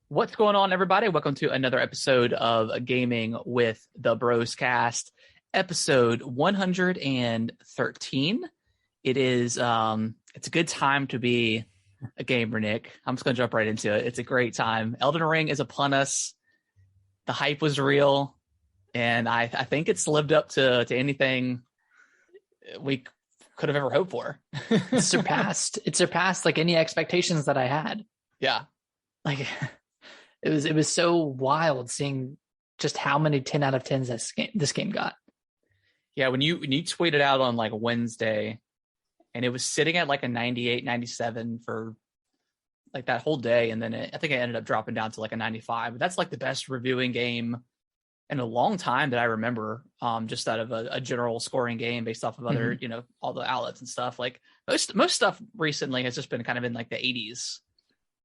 What's going on, everybody? Welcome to another episode of Gaming with the Bros Cast, episode 113. It is it's a good time to be a gamer, Nick. I'm just gonna jump right into it. It's a great time. Elden Ring is upon us. The hype was real, and I think it's lived up to anything we could have ever hoped for. It surpassed like any expectations that I had. Yeah. Like it was so wild seeing just how many 10 out of 10s this game got. Yeah, when you tweeted out on like Wednesday and it was sitting at like a 98, 97 for like that whole day, and then I think it ended up dropping down to like a 95. But that's like the best reviewing game in a long time that I remember, just out of a general scoring game based off of other, all the outlets and stuff. Like most stuff recently has just been kind of in like the 80s.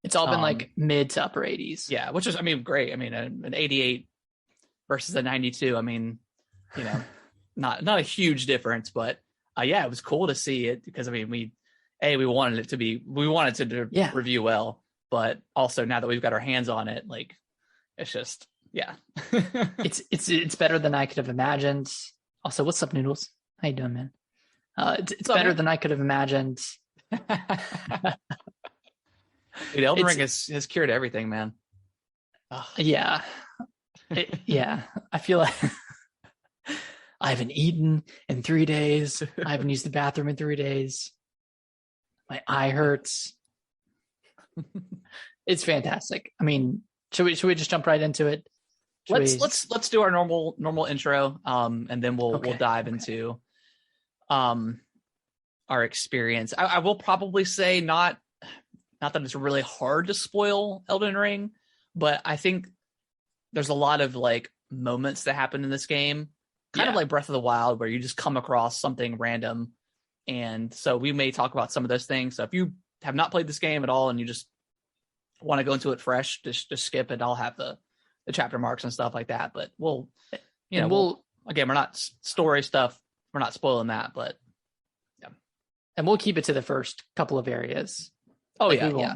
It's all been like mid to upper 80s. Yeah, which is, great. An 88 versus a 92. Not a huge difference, but yeah, it was cool to see it because we wanted it to review well, but also now that we've got our hands on it, like it's just it's better than I could have imagined. Also, what's up, Noodles? How you doing, man? It's better than I could have imagined. Dude, Elden Ring has cured everything, man. Yeah. I feel like I haven't eaten in 3 days. I haven't used the bathroom in 3 days. My eye hurts. It's fantastic. Should we just jump right into it? Let's do our normal intro, and then we'll dive into our experience. I will probably say not that it's really hard to spoil Elden Ring, but I think there's a lot of like moments that happen in this game, kind of like Breath of the Wild, where you just come across something random. And so we may talk about some of those things. So if you have not played this game at all and you just want to go into it fresh, just skip it. I'll have the chapter marks and stuff like that. But we're not story stuff. We're not spoiling that, but yeah. And we'll keep it to the first couple of areas. Oh, like yeah.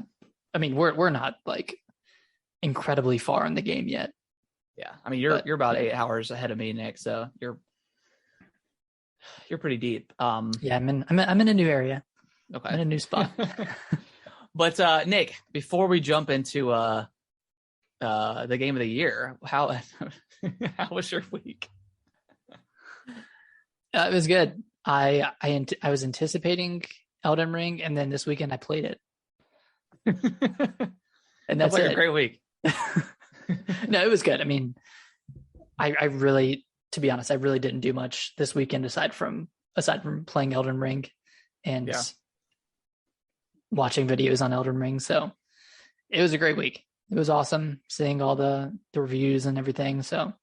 We're not like incredibly far in the game yet. Yeah. You're about 8 hours ahead of me, Nick. So you're pretty deep. Yeah, I'm in a new area. Okay. I'm in a new spot. But Nick, before we jump into the game of the year, how was your week? It was good. I was anticipating Elden Ring, and then this weekend I played it. And that's like a great week. No, it was good. I really, to be honest, I really didn't do much this weekend aside from playing Elden Ring and watching videos on Elden Ring. So it was a great week. It was awesome seeing all the reviews and everything. So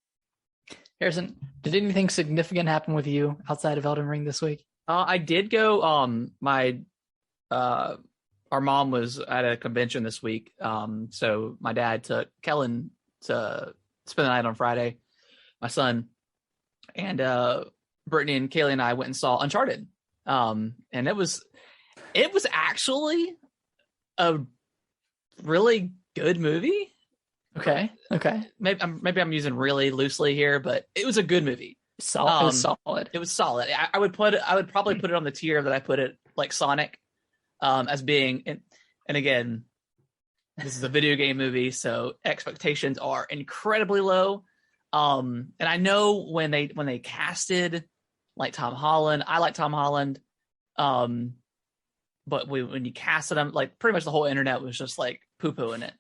Harrison, did anything significant happen with you outside of Elden Ring this week? I did go. Our mom was at a convention this week. So my dad took Kellen to spend the night on Friday, my son, and Brittany and Kaylee and I went and saw Uncharted. And it was actually a really good movie. Okay. Maybe I'm using really loosely here, but it was a good movie. It was solid. It was solid. I would probably put it on the tier that I put it like Sonic, as being, and again, this is a video game movie, so expectations are incredibly low. And I know when they casted like Tom Holland, I like Tom Holland. But when you casted him, like pretty much the whole internet was just like poo-pooing it.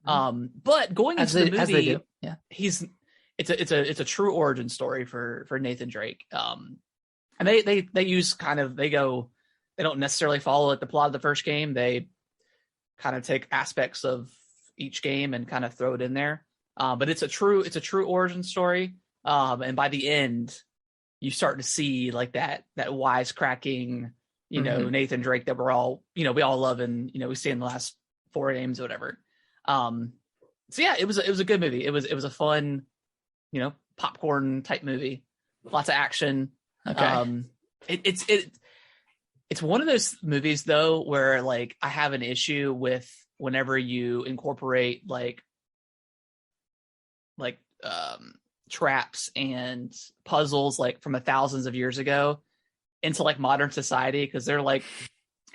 But going into the movie, as they do. Yeah, it's a true origin story for Nathan Drake. And they use they don't necessarily follow like the plot of the first game. They kind of take aspects of each game and kind of throw it in there. But it's a true origin story. And by the end, you start to see like that wisecracking, Nathan Drake that we all love, and we see in the last 4 games or whatever. So yeah, it was a good movie. It was a fun, popcorn type movie. Lots of action. Okay. It's one of those movies though where like I have an issue with whenever you incorporate like like traps and puzzles like from thousands of years ago into like modern society, because they're like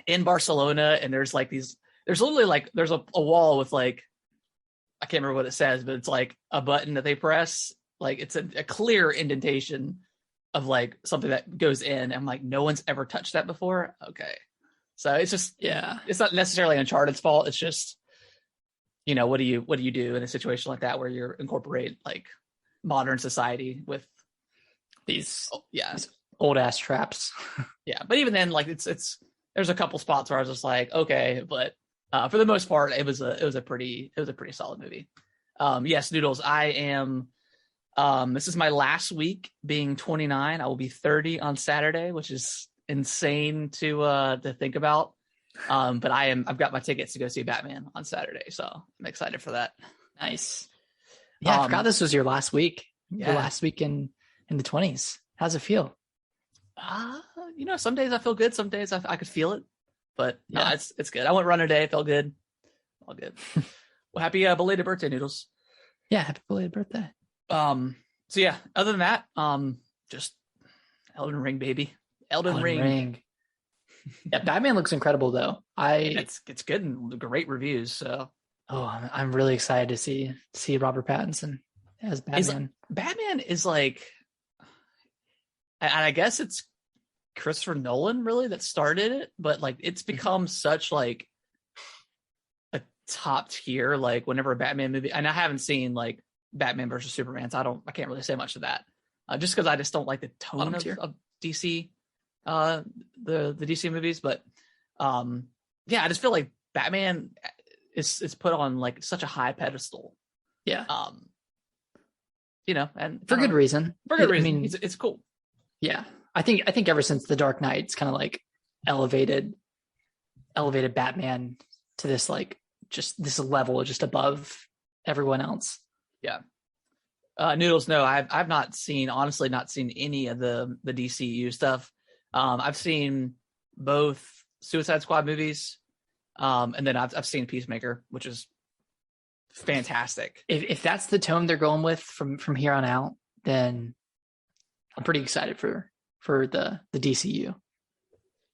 in Barcelona, and there's literally like there's a wall with like, I can't remember what it says, but it's like a button that they press, like it's a clear indentation of like something that goes in. I'm like, no one's ever touched that before. Okay, so it's just, it's not necessarily Uncharted's fault. It's just, what do you do in a situation like that where you're incorporate like modern society with these old ass traps. Yeah, but even then, like it's there's a couple spots where I was just like, okay, but for the most part, it was a pretty solid movie. Yes, Noodles, I am. This is my last week being 29. I will be 30 on Saturday, which is insane to think about. But I've got my tickets to go see Batman on Saturday, so I'm excited for that. Nice. Yeah, I forgot this was your last week. Your last week in the 20s. How's it feel? Some days I feel good, some days I could feel it, but no, it's good. I went run today, felt good, all good. Well, happy belated birthday, Noodles. Yeah, happy belated birthday. So yeah, other than that, just Elden Ring, baby. Elden Ring. Yeah, Batman looks incredible though. It's good and great reviews. So I'm really excited to see Robert Pattinson as Batman. Batman is like, and I guess it's Christopher Nolan really that started it, but like it's become such like a top tier. Like whenever a Batman movie, and I haven't seen like Batman versus Superman, so I can't really say much to that, just because I just don't like the tone of DC, the DC movies. But yeah, I just feel like Batman is put on like such a high pedestal. Yeah. And for good reason. For good reason. I mean, it's cool. Yeah. I think ever since The Dark Knight, it's kind of like elevated Batman to this like just this level just above everyone else. Yeah. Noodles, no, I've honestly not seen any of the DCU stuff. I've seen both Suicide Squad movies, and then I've seen Peacemaker, which is fantastic. If that's the tone they're going with from here on out, then I'm pretty excited for the DCU.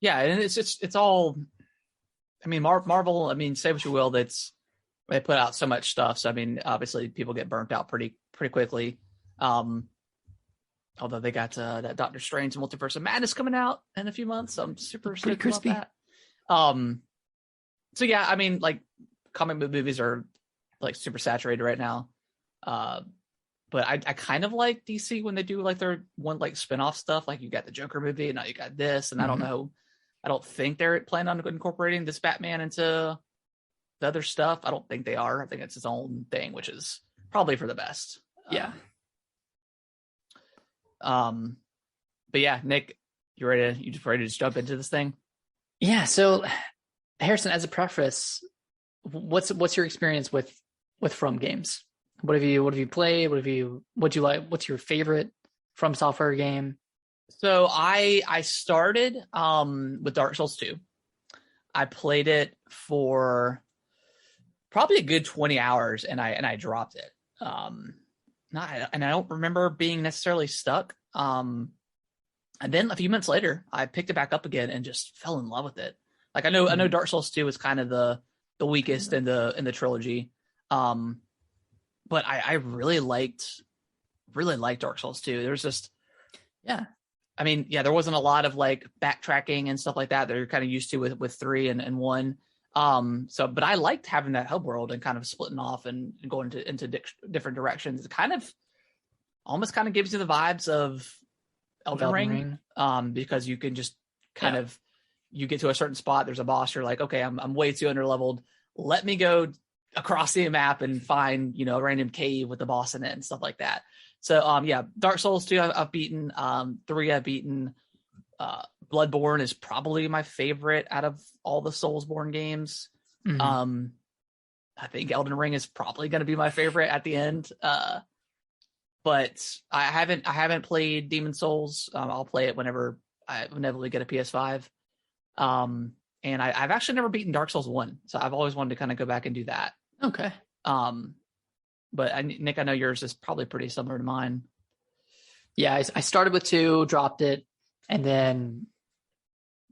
Yeah, and it's all. I mean, Marvel. I mean, say what you will, they put out so much stuff. So I mean, obviously, people get burnt out pretty quickly. Although they got that Doctor Strange Multiverse of Madness coming out in a few months, so I'm super pretty crispy about that. So yeah, I mean, like comic book movies are like super saturated right now. But I kind of like DC when they do like their one like spin-off stuff. Like you got the Joker movie, and now you got this, and I don't know. I don't think they're planning on incorporating this Batman into the other stuff. I don't think they are. I think it's its own thing, which is probably for the best. Yeah. But yeah, Nick, you ready to just jump into this thing? Yeah. So Harrison, as a preface, what's your experience with From games? What have you played? What do you like? What's your favorite From Software game? So I started with Dark Souls 2. I played it for probably a good 20 hours and I dropped it. I don't remember being necessarily stuck. And then a few months later, I picked it back up again and just fell in love with it. Like I know Dark Souls 2 is kind of the weakest in the trilogy. But I really liked Dark Souls 2. There's just, I mean, there wasn't a lot of like backtracking and stuff like that you're kind of used to with 3 and 1. But I liked having that hub world and kind of splitting off and going into different directions. It almost gives you the vibes of Elden Ring. Because you can just kind of, you get to a certain spot, there's a boss, you're like, okay, I'm way too underleveled. Let me go across the map and find, a random cave with the boss in it and stuff like that. So, Dark Souls 2 I've beaten, 3 I've beaten, Bloodborne is probably my favorite out of all the Soulsborne games. I think Elden Ring is probably going to be my favorite at the end. But I haven't played Demon Souls. I'll play it whenever I inevitably get a PS5. And I've actually never beaten Dark Souls 1, so I've always wanted to kind of go back and do that. Okay. but Nick, I know yours is probably pretty similar to mine. Yeah, I started with 2, dropped it, and then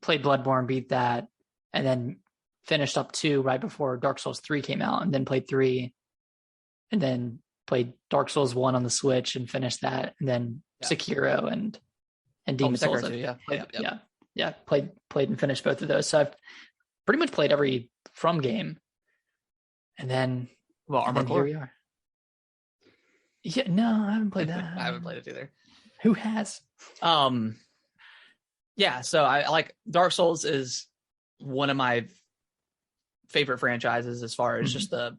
played Bloodborne, beat that, and then finished up 2 right before Dark Souls 3 came out, and then played 3, and then played Dark Souls 1 on the Switch and finished that, and then Sekiro and Demon Souls. Too, played and finished both of those. So I've pretty much played every From game, and then here we are. Yeah, no, I haven't played that. I haven't played it either. Who has? Yeah, so I like Dark Souls is one of my favorite franchises as far as just the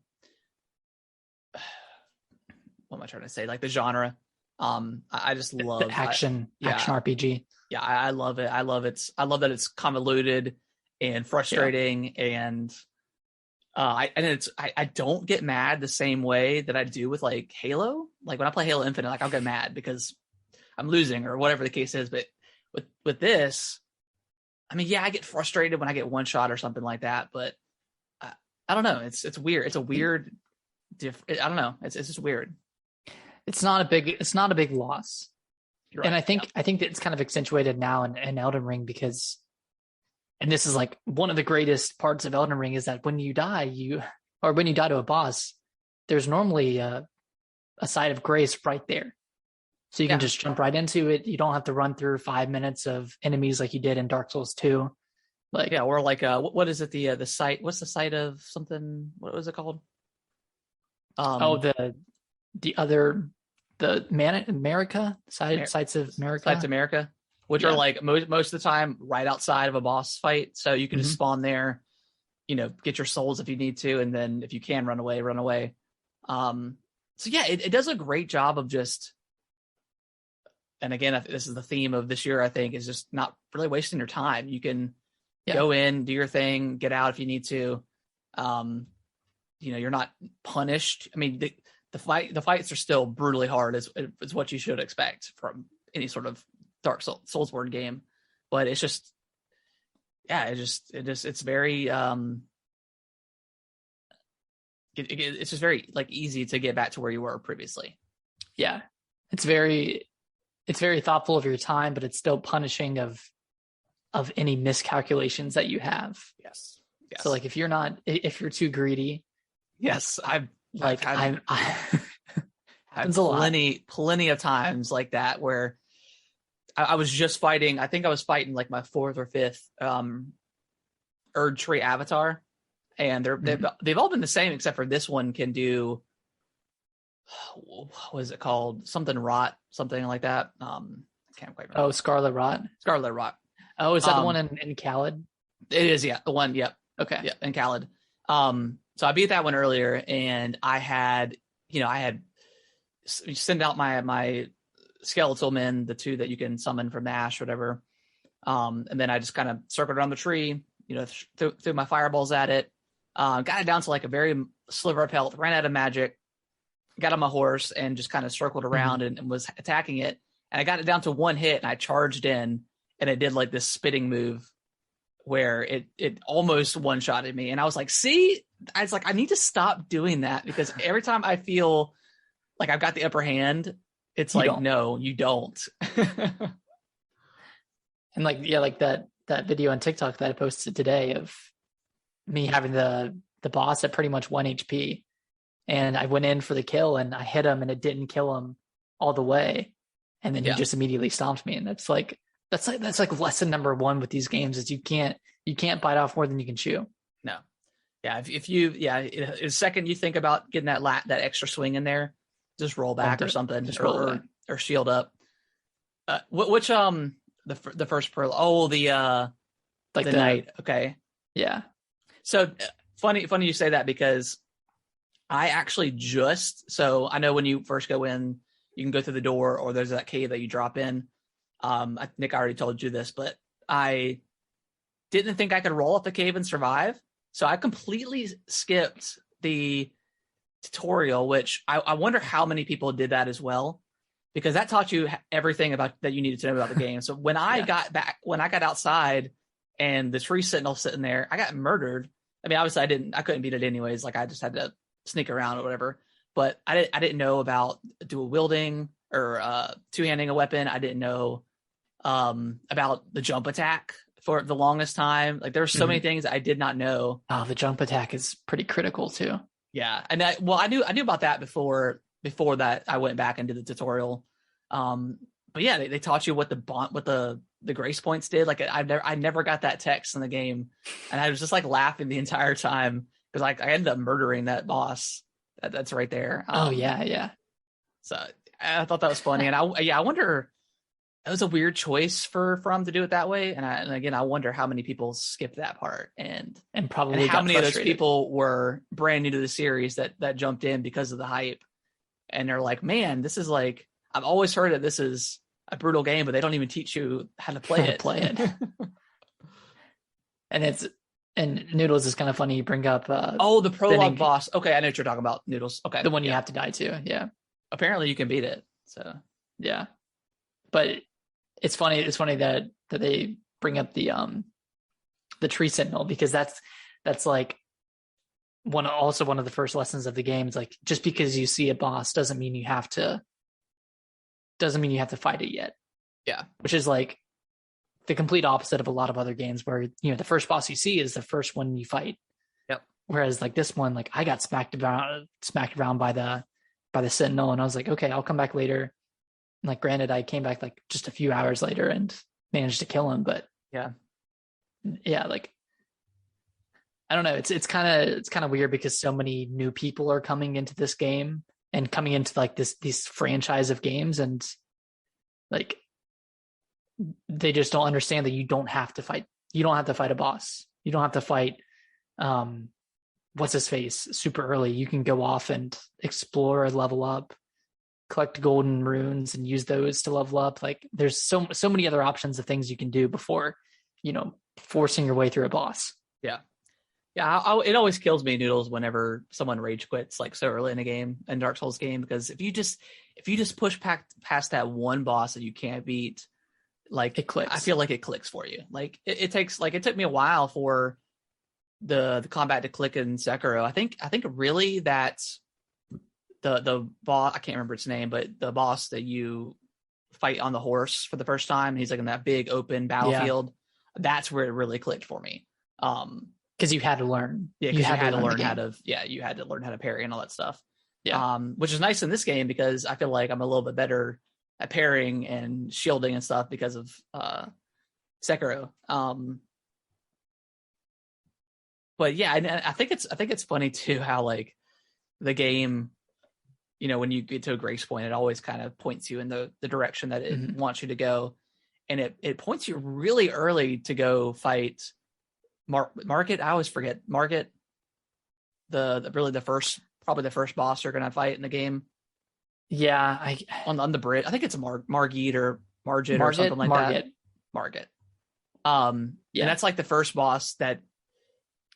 what am I trying to say? Like the genre. I just love the action RPG. Yeah, I love it. I love that it's convoluted and frustrating, and I don't get mad the same way that I do with like Halo. Like when I play Halo Infinite, like I'll get mad because I'm losing or whatever the case is. But with this, I mean, yeah, I get frustrated when I get one shot or something like that. But I don't know. It's weird. It's a weird. I don't know. It's just weird. It's not a big loss. Right. And I think that it's kind of accentuated now in Elden Ring because, and this is like one of the greatest parts of Elden Ring is that when you die to a boss, there's normally a site of grace right there. So you can just jump right into it. You don't have to run through 5 minutes of enemies like you did in Dark Souls 2. Like, or like, what is it? The site, what's the site of something? What was it called? The America sites of America. Sites of America, which are like most of the time right outside of a boss fight. So you can just spawn there, get your souls if you need to. And then if you can run away. So yeah, it does a great job of just, and again, this is the theme of this year, I think, is just not really wasting your time. You can go in, do your thing, get out if you need to. You're not punished. I mean, the fights are still brutally hard. Is what you should expect from any sort of Dark Soulsborne game, but it's just, it's very, it's just very like easy to get back to where you were previously. Yeah, it's very thoughtful of your time, but it's still punishing of any miscalculations that you have. Yes. So like if you're too greedy. Yes, I've had plenty of times like that where I was just fighting. I think I was fighting like my 4th or 5th Erd Tree avatar, and they've all been the same except for this one can do, what is it called? Something rot, something like that. I can't quite remember. Oh, Scarlet Rot. Oh, is that the one in Khaled? It is, yeah, the one. Yep. Okay. Yeah, in Khaled. So I beat that one earlier, and I had send out my skeletal men, the 2 that you can summon from the ash, or whatever. And then I just kind of circled around the tree, threw my fireballs at it, got it down to like a very sliver of health, ran out of magic, got on my horse, and just kind of circled around and was attacking it. And I got it down to 1 hit, and I charged in, and it did like this spitting move where it almost one-shotted me. And I was like, I need to stop doing that, because every time I feel like I've got the upper hand, it's no, you don't. And like that video on TikTok that I posted today of me having the boss at pretty much 1 HP, and I went in for the kill and I hit him and it didn't kill him all the way, and then he just immediately stomped me. And that's like lesson number 1 with these games is you can't bite off more than you can chew. No. Yeah. If you, the second you think about getting that extra swing in there, just roll back or something, or shield up. Which, the first pearl. Oh, the knight. Okay. Yeah. So funny you say that, because I actually so I know when you first go in, you can go through the door, or there's that cave that you drop in. Nick, I already told you this, but I didn't think I could roll up the cave and survive. So I completely skipped the tutorial, which I wonder how many people did that as well, because that taught you everything about that you needed to know about the game. So when I got outside and the tree sentinel sitting there, I got murdered. I mean, obviously I couldn't beat it anyways. Like I just had to sneak around or whatever. but I didn't know about dual wielding or two-handing a weapon. I didn't know about the jump attack for the longest time. Like there's so many things I did not know. Oh, the jump attack is pretty critical too. Yeah, and I knew about that before that I went back into the tutorial. But yeah, they taught you what the grace points did. Like I never got that text in the game, and I was just like laughing the entire time because like I ended up murdering that boss. That's right there. Oh yeah. So I thought that was funny, and I wonder. It was a weird choice for him to do it that way, and again, I wonder how many people skipped that part, and how many of those people were brand new to the series that jumped in because of the hype, and they're like, "Man, this is like I've always heard that this is a brutal game, but they don't even teach you how to play it." And Noodles is kind of funny. You bring up the prologue boss. Okay, I know what you're talking about. Noodles. Okay, the one you have to die to. Yeah, apparently you can beat it. So yeah, but. It's funny that they bring up the tree sentinel, because that's like one of the first lessons of the game. It's like, just because you see a boss doesn't mean you have to fight it yet. Yeah. Which is like the complete opposite of a lot of other games where, the first boss you see is the first one you fight. Yep. Whereas like this one, like I got smacked around by the sentinel, and I was like, okay, I'll come back later. Like, granted, I came back like just a few hours later and managed to kill him, but yeah, like I don't know. It's kind of weird because so many new people are coming into this game and coming into like this franchise of games, and like they just don't understand that you don't have to fight. You don't have to fight a boss. You don't have to fight what's his face super early. You can go off and explore and level up, collect golden runes and use those to level up. Like there's so many other options of things you can do before, forcing your way through a boss. Yeah. It always kills me, Noodles, whenever someone rage quits like so early in a game, in Dark Souls game, because if you just push past that one boss that you can't beat, like it clicks. I feel like it clicks for you. Like it took me a while for the combat to click in Sekiro. I think really that's the boss, I can't remember its name, but the boss that you fight on the horse for the first time, and he's like in that big open battlefield. Yeah. That's where it really clicked for me. Because you had to learn. Yeah, you had to learn how to parry and all that stuff. Yeah. Which is nice in this game because I feel like I'm a little bit better at parrying and shielding and stuff because of Sekiro. But yeah, and I think it's funny too how like the game, when you get to a grace point, it always kind of points you in the direction that it wants you to go. And it points you really early to go fight Market. I always forget Market. Probably the first boss you're going to fight in the game. Yeah. On the bridge. I think it's Margit or Margit or something like that. Margit. And that's like the first boss that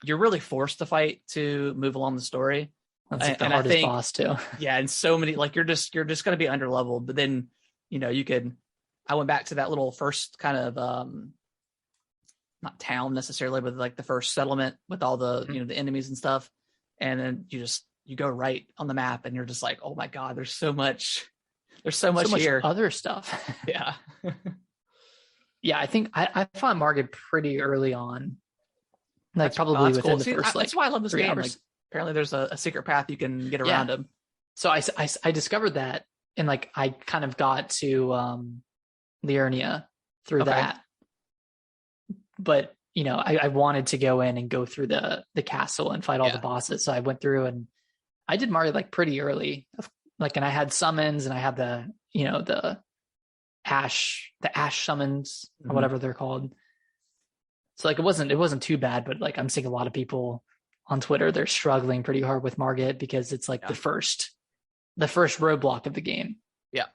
you're really forced to fight to move along the story. That's like the hardest boss too. Yeah, and so many, like you're just going to be underleveled. But then, I went back to that little first kind of not town necessarily, but like the first settlement with all the the enemies and stuff. And then you go right on the map, and you're just like, oh my god, there's so much here. Other stuff. Yeah. Yeah, I think I found Margit pretty early on. Like probably within the first that's why I love this game. Hours. Like, apparently there's a secret path you can get around him. So I discovered that, and like I kind of got to Liurnia through that. But I wanted to go in and go through the castle and fight all the bosses. So I went through and I did Margit like pretty early. Like, and I had summons, and I had the ash summons or whatever they're called. So like it wasn't too bad, but like I'm seeing a lot of people on Twitter, they're struggling pretty hard with Margit because it's like the first roadblock of the game. Yeah.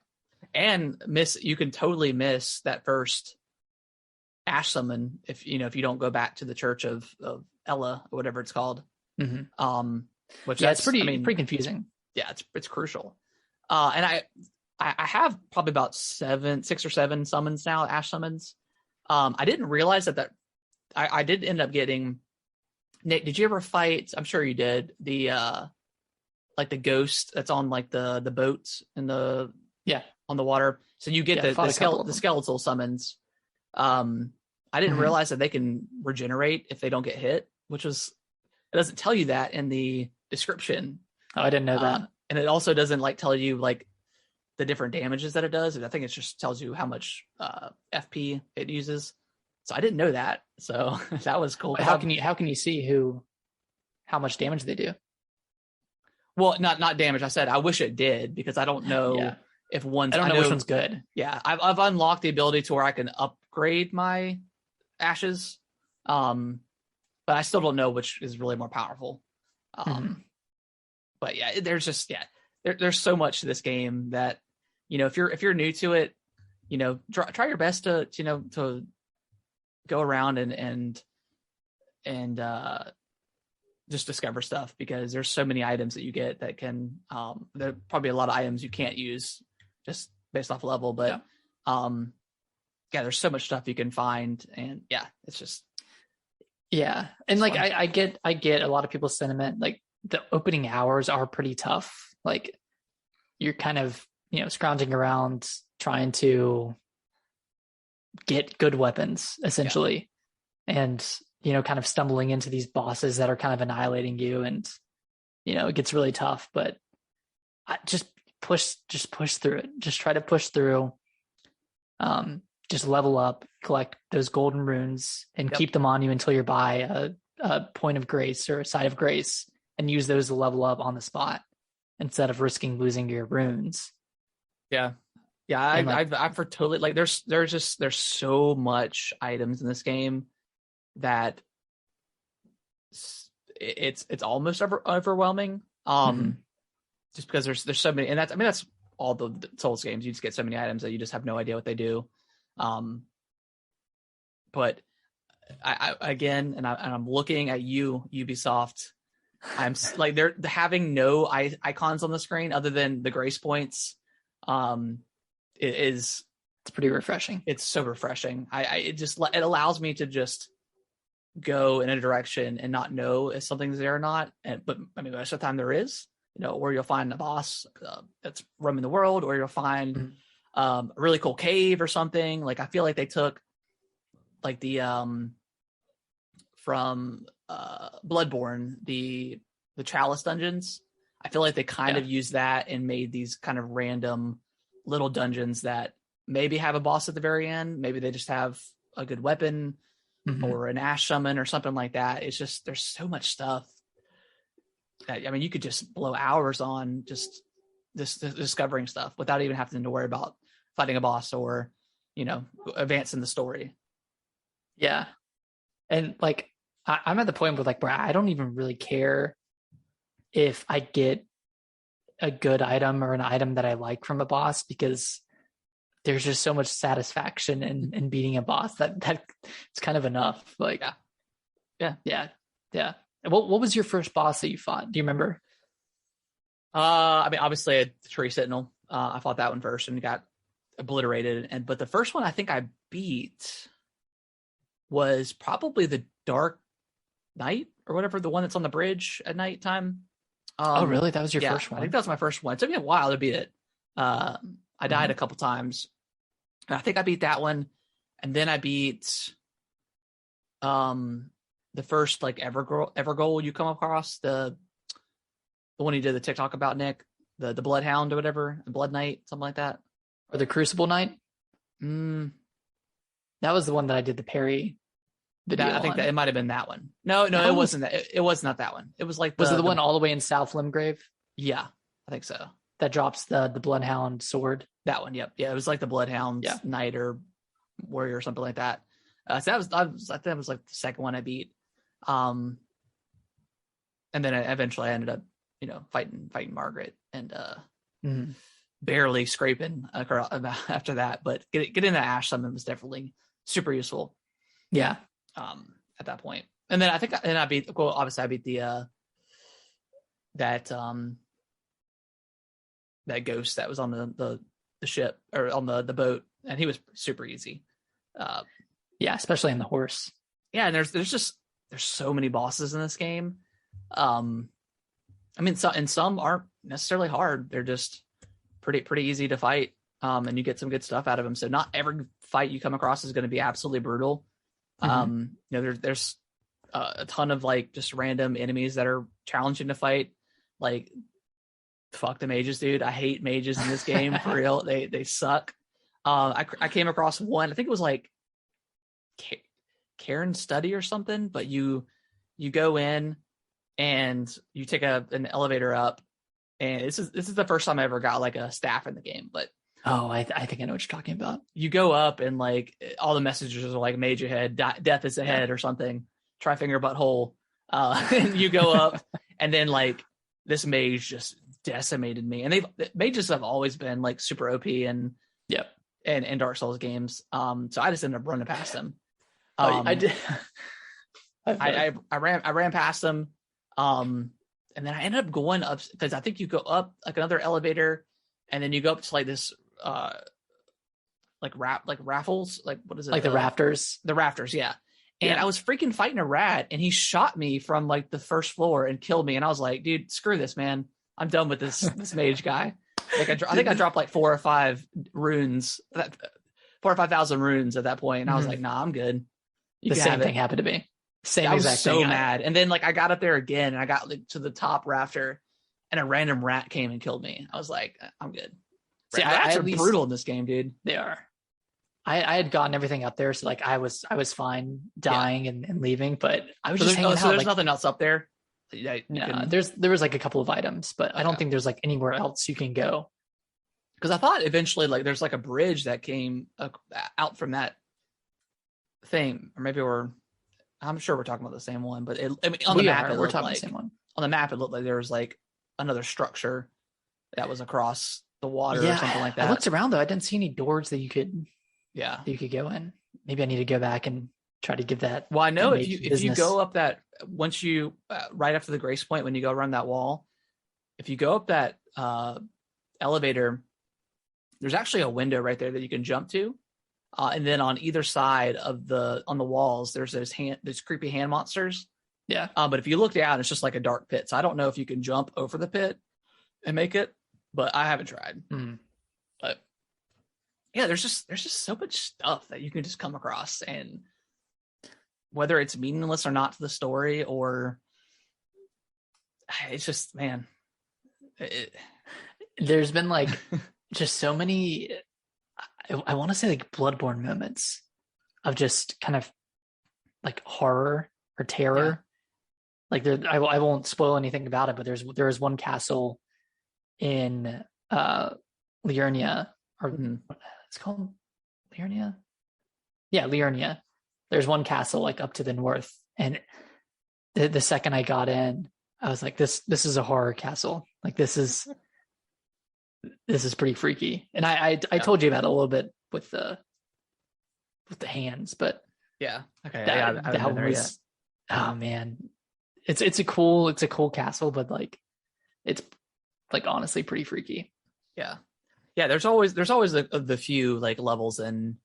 And you can totally miss that first ash summon if you don't go back to the Church of Ella or whatever it's called. Which it's pretty confusing. Yeah, it's crucial. And I have probably about 6 or 7 summons now, ash summons. I didn't realize that I did end up getting. Nick, did you ever fight? I'm sure you did. The like the ghost that's on like the boats and the on the water. So you get the skeletal summons. I didn't realize that they can regenerate if they don't get hit, which was, it doesn't tell you that in the description. Oh, I didn't know that. And it also doesn't like tell you like the different damages that it does. I think it just tells you how much FP it uses. So I didn't know that. So that was cool. How can you see how much damage they do? Well, not damage. I said I wish it did, because I don't know if one's. I don't know which one's good. Yeah, I've unlocked the ability to where I can upgrade my ashes, but I still don't know which is really more powerful. But yeah, there's just there's so much to this game that, you know, if you're new to it, you know, try your best to to go around and just discover stuff, because there's so many items that you get that can there are probably a lot of items you can't use just based off level, but there's so much stuff you can find, and it's just and like I get a lot of people's sentiment. Like the opening hours are pretty tough. Like you're kind of, you know, scrounging around trying to get good weapons essentially, and you know, kind of stumbling into these bosses that are kind of annihilating you, and you know, it gets really tough. But just push through it. Just try to push through. Just level up, collect those golden runes, and keep them on you until you're by a point of grace or a site of grace, and use those to level up on the spot instead of risking losing your runes. I've for totally, like, there's so much items in this game that it's almost overwhelming. Just because there's so many, and that's all the Souls games. You just get so many items that you just have no idea what they do. But I'm looking at Ubisoft. I'm like, they're having no icons on the screen other than the grace points. It's pretty refreshing. It's so refreshing. It allows me to just go in a direction and not know if something's there or not. But I mean, most of the time there is, you know, where you'll find a boss that's roaming the world, or you'll find a really cool cave or something. Like, I feel like they took like the from Bloodborne, the Chalice dungeons. I feel like they kind of used that and made these kind of random little dungeons that maybe have a boss at the very end. Maybe they just have a good weapon or an ash summon or something like that. It's just, there's so much stuff. I mean, you could just blow hours on just discovering stuff without even having to worry about fighting a boss or, you know, advancing the story. Yeah. And like, I'm at the point where, like, bro, I don't even really care if I get a good item or an item that I like from a boss, because there's just so much satisfaction in beating a boss that it's kind of enough. Like, yeah. What was your first boss that you fought? Do you remember? I mean, obviously a Tree Sentinel. I fought that one first and got obliterated. But the first one I think I beat was probably the Dark Knight or whatever, the one that's on the bridge at nighttime. Oh, really? That was your first one? I think that was my first one. It took me a while to beat it. I died a couple times. And I think I beat that one. And then I beat the first, like, Evergoal you come across, the one you did the TikTok about, Nick, the Bloodhound or whatever, the Blood Knight, something like that. Or the Crucible Knight? That was the one that I did the parry video I think that it might have been that one. No, it wasn't that. It was not that one. It was like was it the one all the way in South Limgrave? Yeah, I think so. That drops the Bloodhound sword. That one, yep. Yeah, it was like the Bloodhound Knight or Warrior or something like that. So I think that was like the second one I beat. And then eventually I ended up, you know, fighting Margaret and barely scraping after that. But getting that Ash summon was definitely super useful. Yeah. At that point. And then I beat, well, obviously I beat the that ghost that was on the ship or on the boat, and he was super easy. Especially on the horse. Yeah, and there's so many bosses in this game. I mean, and some aren't necessarily hard. They're just pretty easy to fight. And you get some good stuff out of them. So not every fight you come across is going to be absolutely brutal. There's a ton of like just random enemies that are challenging to fight. Like, fuck the mages, dude. I hate mages in this game for real. They suck. I came across one. I think it was like Karen's Study or something. But you go in and you take an elevator up, and this is the first time I ever got like a staff in the game. But I think I know what you're talking about. You go up and like all the messages are like mage ahead, death is ahead, or something. Try finger butthole. And you go up, and then like this mage just decimated me. And mages have always been like super OP and Dark Souls games. So I just ended up running past them. I did. I ran past them. And then I ended up going up because I think you go up like another elevator, and then you go up to like this like raffles, like what is it? Like the rafters. The rafters, yeah. And I was freaking fighting a rat, and he shot me from like the first floor and killed me. And I was like, dude, screw this, man. I'm done with this mage guy. Like I think I dropped like 4 or 5 runes, 4 or 5,000 runes at that point. And I was like, nah, I'm good. The same thing happened to me. I was so mad. And then like I got up there again, and I got like to the top rafter, and a random rat came and killed me. I was like, I'm good. See, rats are brutal in this game, dude. They are. I had gotten everything up there, so like I was fine dying and leaving, but I was just hanging out. So there's nothing else up there. No, there was like a couple of items, but I don't think there's like anywhere else you can go. Because I thought eventually like there's like a bridge that came out from that thing, or maybe I'm sure we're talking about the same one, but on the map we're talking the same one. On the map it looked like there was like another structure that was across the water or something like that. I looked around though, I didn't see any doors that you could go in. Maybe I need to go back and try to give that. Well, I know if you go up that, once you right after the grace point, when you go around that wall, if you go up that elevator, there's actually a window right there that you can jump to, and then on either side of on the walls there's those creepy hand monsters. But if you look down, it's just like a dark pit. So I don't know if you can jump over the pit and make it, but I haven't tried. But yeah, there's just so much stuff that you can just come across, and whether it's meaningless or not to the story, or it's just, man, there's been like just so many, I want to say like Bloodborne moments of just kind of like horror or terror. Like I won't spoil anything about it, but there was one castle in Liurnia, or it's called Liurnia. Yeah, Liurnia. There's one castle like up to the north, and the second I got in, I was like, this is a horror castle. Like this is pretty freaky. And I told you about it a little bit with the hands, but that was oh man, it's a cool castle, but like it's like honestly pretty freaky. There's always the few like levels in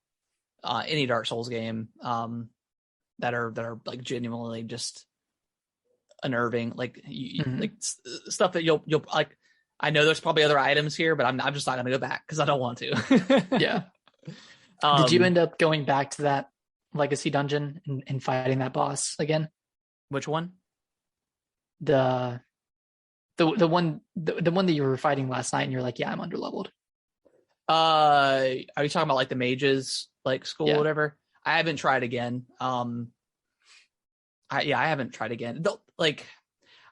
any Dark Souls game that are like genuinely just unnerving. Like like stuff that you'll like. I know there's probably other items here, but I'm just not going to go back because I don't want to. Did you end up going back to that legacy dungeon and fighting that boss again? Which one? The one that you were fighting last night, and you're like, yeah, I'm underleveled. Are you talking about like the mages like school or whatever? I haven't tried again. I haven't tried again. Like,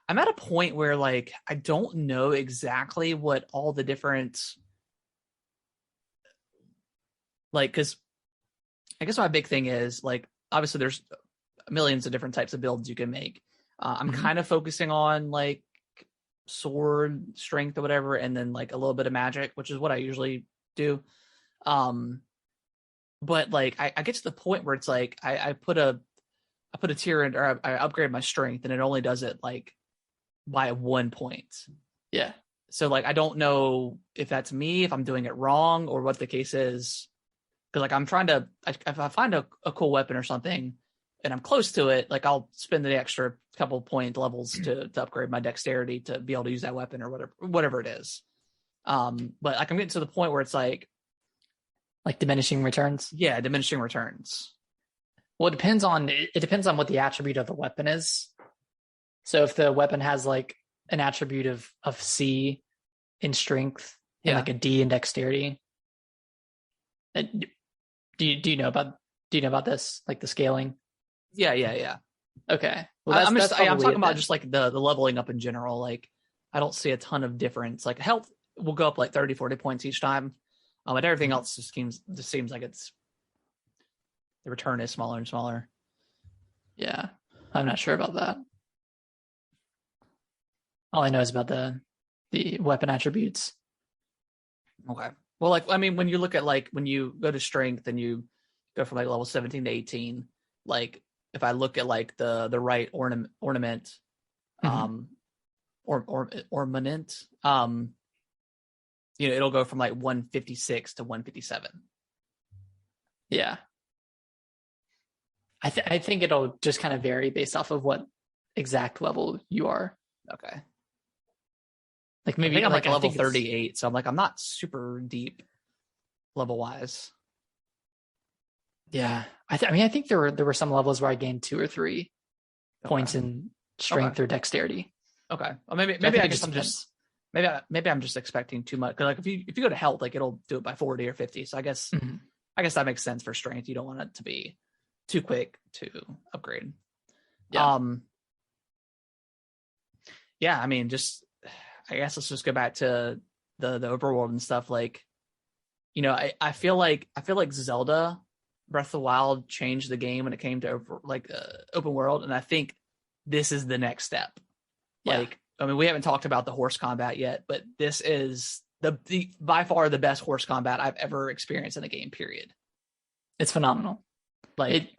I'm at a point where like I don't know exactly what all the different, like, because I guess my big thing is like, obviously there's millions of different types of builds you can make. I'm kind of focusing on like sword strength or whatever, and then like a little bit of magic, which is what I usually do. But like I get to the point where it's like I put a tier in, or I upgrade my strength, and it only does it like by 1 point. So like I don't know if that's me, if I'm doing it wrong, or what the case is. Because like I'm trying to, if I find a cool weapon or something, and I'm close to it, like I'll spend the extra couple point levels to upgrade my dexterity to be able to use that weapon or whatever it is. But like I'm getting to the point where it's like diminishing returns. Yeah, diminishing returns. Well, it depends on what the attribute of the weapon is. So if the weapon has like an attribute of C in strength and like a D in dexterity, do you know about this, like the scaling? Yeah. Okay. Well, I'm talking about just like the leveling up in general. Like I don't see a ton of difference. Like health will go up like 30, 40 points each time. But everything else just seems like the return is smaller and smaller. Yeah. I'm not sure about that. All I know is about the weapon attributes. Okay. Well, like, I mean, when you look at like, when you go to strength and you go from like level 17 to 18, like if I look at like the right ornament, ornament, it'll go from like 156 to 157. Yeah. I think it'll just kind of vary based off of what exact level you are. Okay. Like maybe I think I'm like level 38, so I'm like I'm not super deep level wise. Yeah, I think there were some levels where I gained 2 or 3 points in strength or dexterity. Okay, well, maybe I'm just expecting too much. Because like if you go to health, like it'll do it by 40 or 50. So I guess that makes sense for strength. You don't want it to be too quick to upgrade. Yeah. Yeah, I mean, I guess let's just go back to the overworld and stuff. Like, I feel like Zelda Breath of the Wild changed the game when it came to open world, and I think this is the next step. Yeah. Like, I mean, we haven't talked about the horse combat yet, but this is the by far the best horse combat I've ever experienced in a game. Period. It's phenomenal. Like,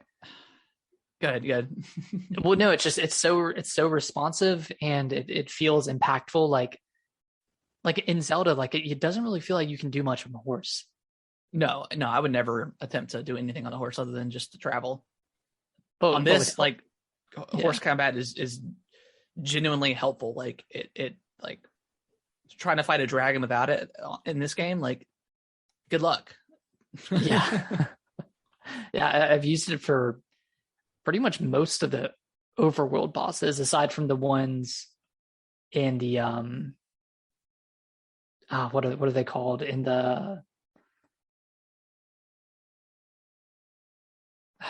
good. Well, no, it's so responsive and it feels impactful. Like in Zelda, like it doesn't really feel like you can do much on the horse. No, I would never attempt to do anything on the horse other than just to travel. But on this, horse combat is genuinely helpful. Like it like trying to fight a dragon without it in this game, like good luck. Yeah. Yeah, I've used it for pretty much most of the overworld bosses, aside from the ones in the what are they called in the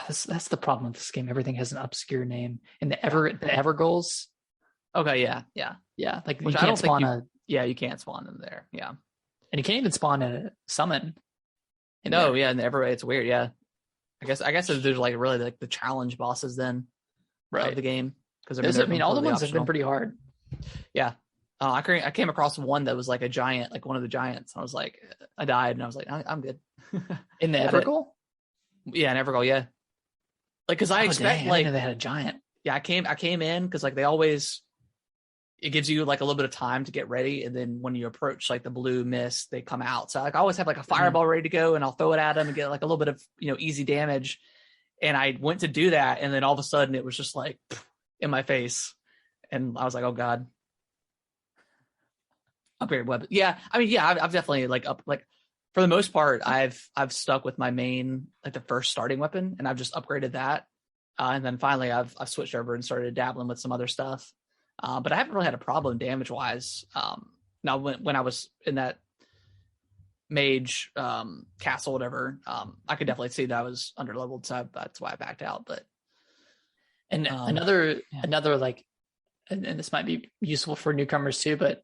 that's the problem with this game. Everything has an obscure name. In the Evergoals. Okay, yeah. Like which you can't spawn you can't spawn in there. Yeah, and you can't even spawn a summon. In the Everway, it's weird. Yeah, I guess there's like really like the challenge bosses then, right, of the game, because all the ones have been pretty hard. Yeah. I came across one that was like a giant, like one of the giants. And I was like, I died, and I was like, I'm good. In the Evergoal? Yeah, in Evergoal, yeah. Like, because I expect I didn't know they had a giant. Yeah, I came in because like it gives you like a little bit of time to get ready, and then when you approach like the blue mist, they come out. So like I always have like a fireball ready to go, and I'll throw it at them and get like a little bit of easy damage. And I went to do that, and then all of a sudden it was just like in my face, and I was like, oh god. Upgrade weapon. Yeah, I mean, yeah, I've definitely for the most part, I've stuck with my main, like the first starting weapon, and I've just upgraded that, and then finally I've switched over and started dabbling with some other stuff, but I haven't really had a problem damage wise. Now when I was in that mage castle, whatever, I could definitely see that I was under leveled, so that's why I backed out. But another like, and this might be useful for newcomers too, but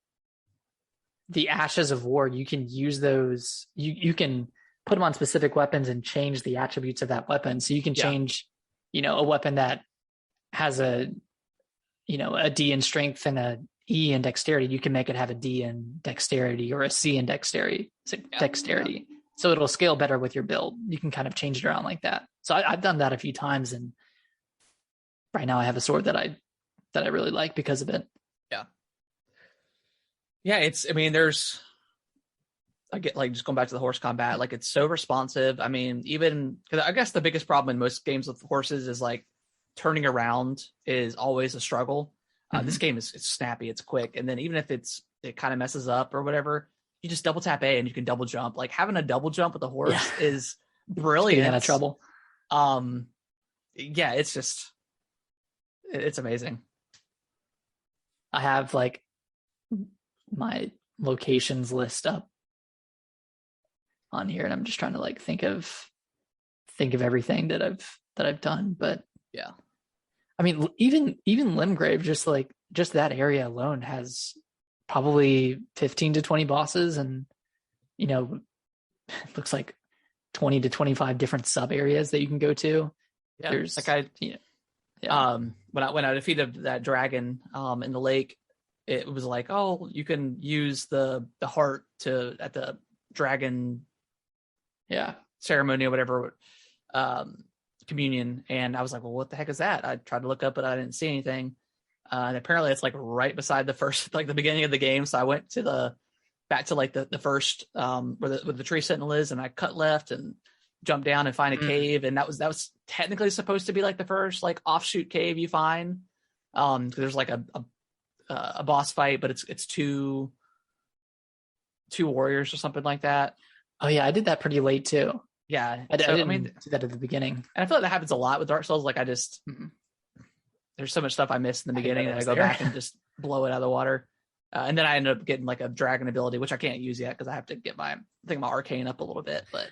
the Ashes of War, you can use those. You can put them on specific weapons and change the attributes of that weapon. So you can change, a weapon that has a D in strength and a E in dexterity. You can make it have a D in dexterity or a C in dexterity. So it'll scale better with your build. You can kind of change it around like that. So I've done that a few times, and right now I have a sword that I really like because of it. Yeah, I get like just going back to the horse combat, like it's so responsive. I mean, even because I guess the biggest problem in most games with horses is like turning around is always a struggle. This game is it's snappy, it's quick, and then even if it kind of messes up or whatever, you just double tap A and you can double jump. Like having a double jump with a horse is brilliant. Getting out of trouble. Yeah, it's just it's amazing. I have like my locations list up on here, and I'm just trying to like think of everything that I've done. But yeah, I mean, even Limgrave, just that area alone has probably 15 to 20 bosses, and it looks like 20 to 25 different sub areas that you can go to. Yeah, there's like when I defeated that dragon in the lake, it was like, oh, you can use the heart at the dragon ceremony or whatever, communion. And I was like, well, what the heck is that? I tried to look up, but I didn't see anything. And apparently it's like right beside the first, like the beginning of the game. So I went back to like the first where the tree sentinel is, and I cut left and jump down and find a cave. And that was technically supposed to be like the first like offshoot cave you find. There's like a boss fight, but it's two warriors or something like that. Oh yeah, I did that pretty late too. Yeah, I didn't do that at the beginning. And I feel like that happens a lot with Dark Souls. Like I just there's so much stuff I missed in the beginning that I go back and just blow it out of the water. And then I ended up getting like a dragon ability, which I can't use yet because I have to get my arcane up a little bit. But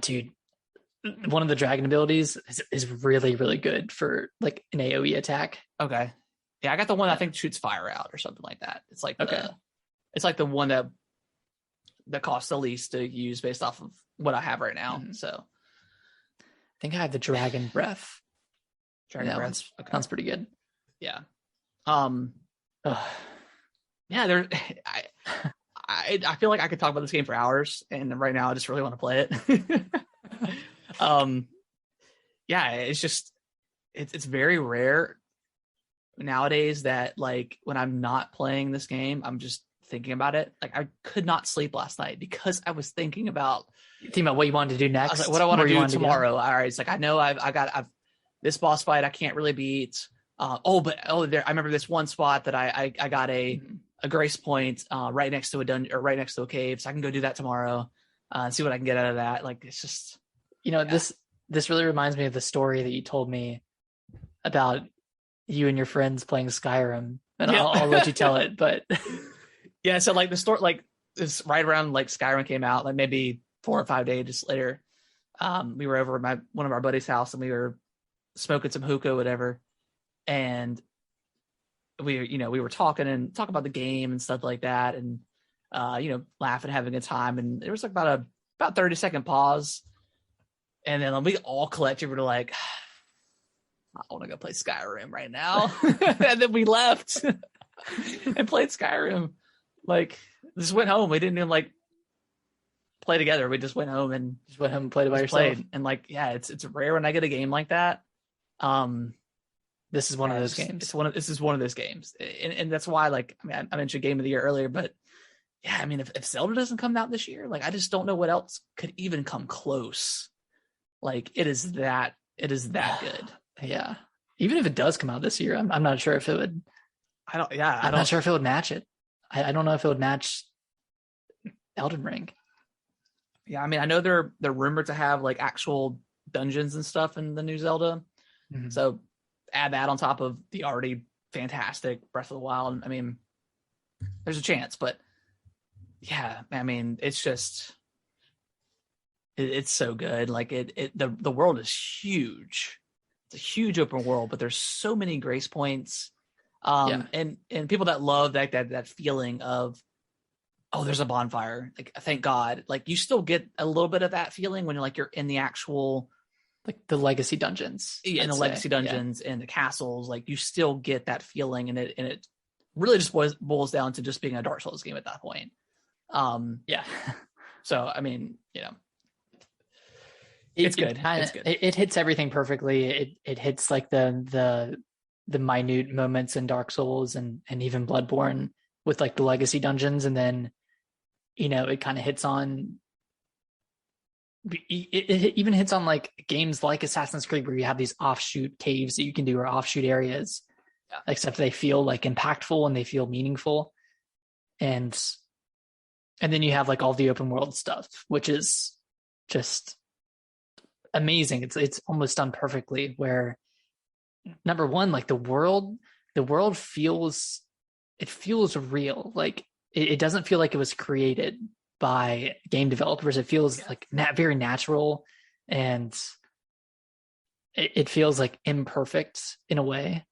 dude, one of the dragon abilities is really, really good for like an AoE attack. Okay. Yeah, I got the one I think shoots fire out or something like that. It's like it's like the one that costs the least to use based off of what I have right now. So I think I have the dragon breath. Dragon breath sounds pretty good. Yeah. Yeah, there. I feel like I could talk about this game for hours, and right now I just really want to play it. Yeah, it's just it's very rare nowadays that like when I'm not playing this game, I'm just thinking about it. Like I could not sleep last night because I was thinking about what you wanted to do next. I was like, what I want to do tomorrow. All right, it's like I know I've this boss fight I can't really beat. I remember this one spot that I got a grace point right next to a dungeon or right next to a cave, so I can go do that tomorrow and see what I can get out of that. Like it's just this really reminds me of the story that you told me about you and your friends playing Skyrim, and I'll let you tell it. But yeah, so like the story like is right around like Skyrim came out, like maybe 4 or 5 days later. We were over at one of our buddies' house and we were smoking some hookah, whatever. And we were talking about the game and stuff like that, and laughing, having a good time. And there was like about 30-second pause, and then we all collectively were like, I want to go play Skyrim right now. And then we left and played Skyrim. Like just went home. We didn't even like play together. We just went home and played it by yourself. And like, yeah, it's rare when I get a game like that. This is one of those games. This is one of those games, and that's why, like, I mean, I mentioned Game of the Year earlier, but yeah, I mean, if Zelda doesn't come out this year, like, I just don't know what else could even come close. Like, it is that good. Yeah, even if it does come out this year, I'm not sure if it would. I'm not sure if it would match it. I don't know if it would match Elden Ring. Yeah, I mean, I know they're rumored to have like actual dungeons and stuff in the new Zelda, so add that on top of the already fantastic Breath of the Wild. I mean, there's a chance, but yeah, I mean, it's just it's so good. Like the world is huge. It's a huge open world, but there's so many grace points. And people that love that feeling of, oh, there's a bonfire. Like, thank God. Like, you still get a little bit of that feeling when you're in the actual, like the legacy dungeons. Yeah, in the legacy dungeons and the castles. Like, you still get that feeling, and it really just boils down to just being a Dark Souls game at that point. Yeah. So, I mean, it's good. It's good. It hits everything perfectly. It hits like the minute moments in Dark Souls and even Bloodborne with like the legacy dungeons, and then it kind of hits on it even hits on like games like Assassin's Creed where you have these offshoot caves that you can do or offshoot areas, except they feel like impactful and they feel meaningful. And then you have like all the open world stuff, which is just amazing. It's almost done perfectly where number one, like the world feels real. Like it doesn't feel like it was created by game developers. It feels like very natural, and it feels like imperfect in a way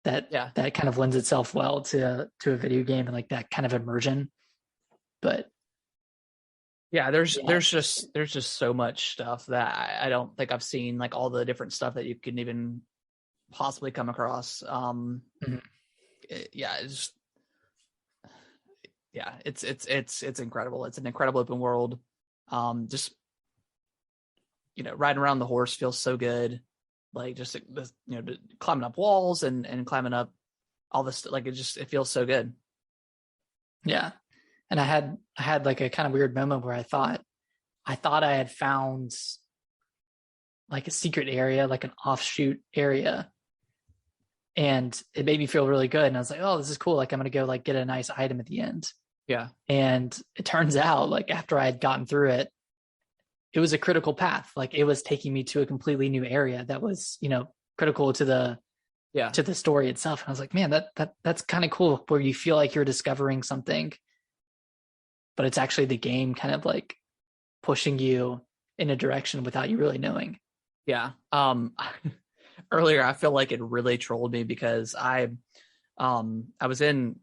that kind of lends itself well to a video game and like that kind of immersion. But there's just so much stuff that I don't think I've seen, like all the different stuff that you can even possibly come across. It's incredible. It's an incredible open world. Just riding around the horse feels so good. Like just climbing up walls and climbing up all this, like it feels so good. Yeah. And I had like a kind of weird moment where I thought I had found like a secret area, like an offshoot area. And it made me feel really good. And I was like, oh, this is cool. Like I'm going to go like get a nice item at the end. Yeah. And it turns out like after I had gotten through it, it was a critical path. Like it was taking me to a completely new area that was, critical to the story itself. And I was like, man, that's kind of cool where you feel like you're discovering something, but it's actually the game kind of like pushing you in a direction without you really knowing. Yeah. Earlier, I feel like it really trolled me because I was in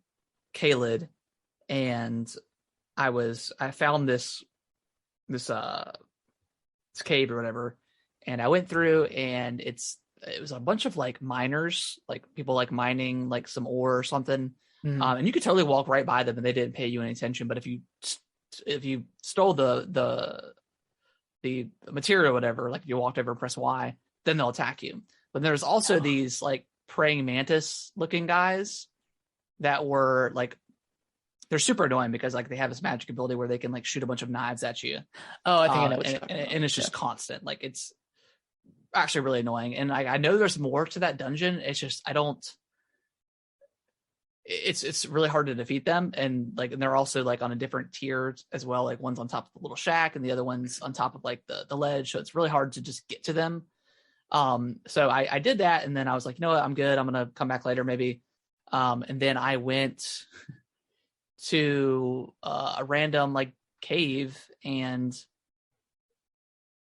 Caelid and I found this cave or whatever, and I went through and it was a bunch of like miners, like people like mining like some ore or something. And you could totally walk right by them and they didn't pay you any attention. But if you stole the material or whatever, like if you walked over and press Y, then they'll attack you. But there's also these like praying mantis looking guys that were like, they're super annoying because like they have this magic ability where they can like shoot a bunch of knives at you. Oh, I think I know what you're talking about. And it's just constant. Like it's actually really annoying. And I know there's more to that dungeon. It's just it's really hard to defeat them. And they're also like on a different tier as well. Like one's on top of the little shack and the other one's on top of like the ledge. So it's really hard to just get to them. So I did that, and then I was like, you know what, I'm good. I'm gonna come back later maybe. And then I went to a random like cave, and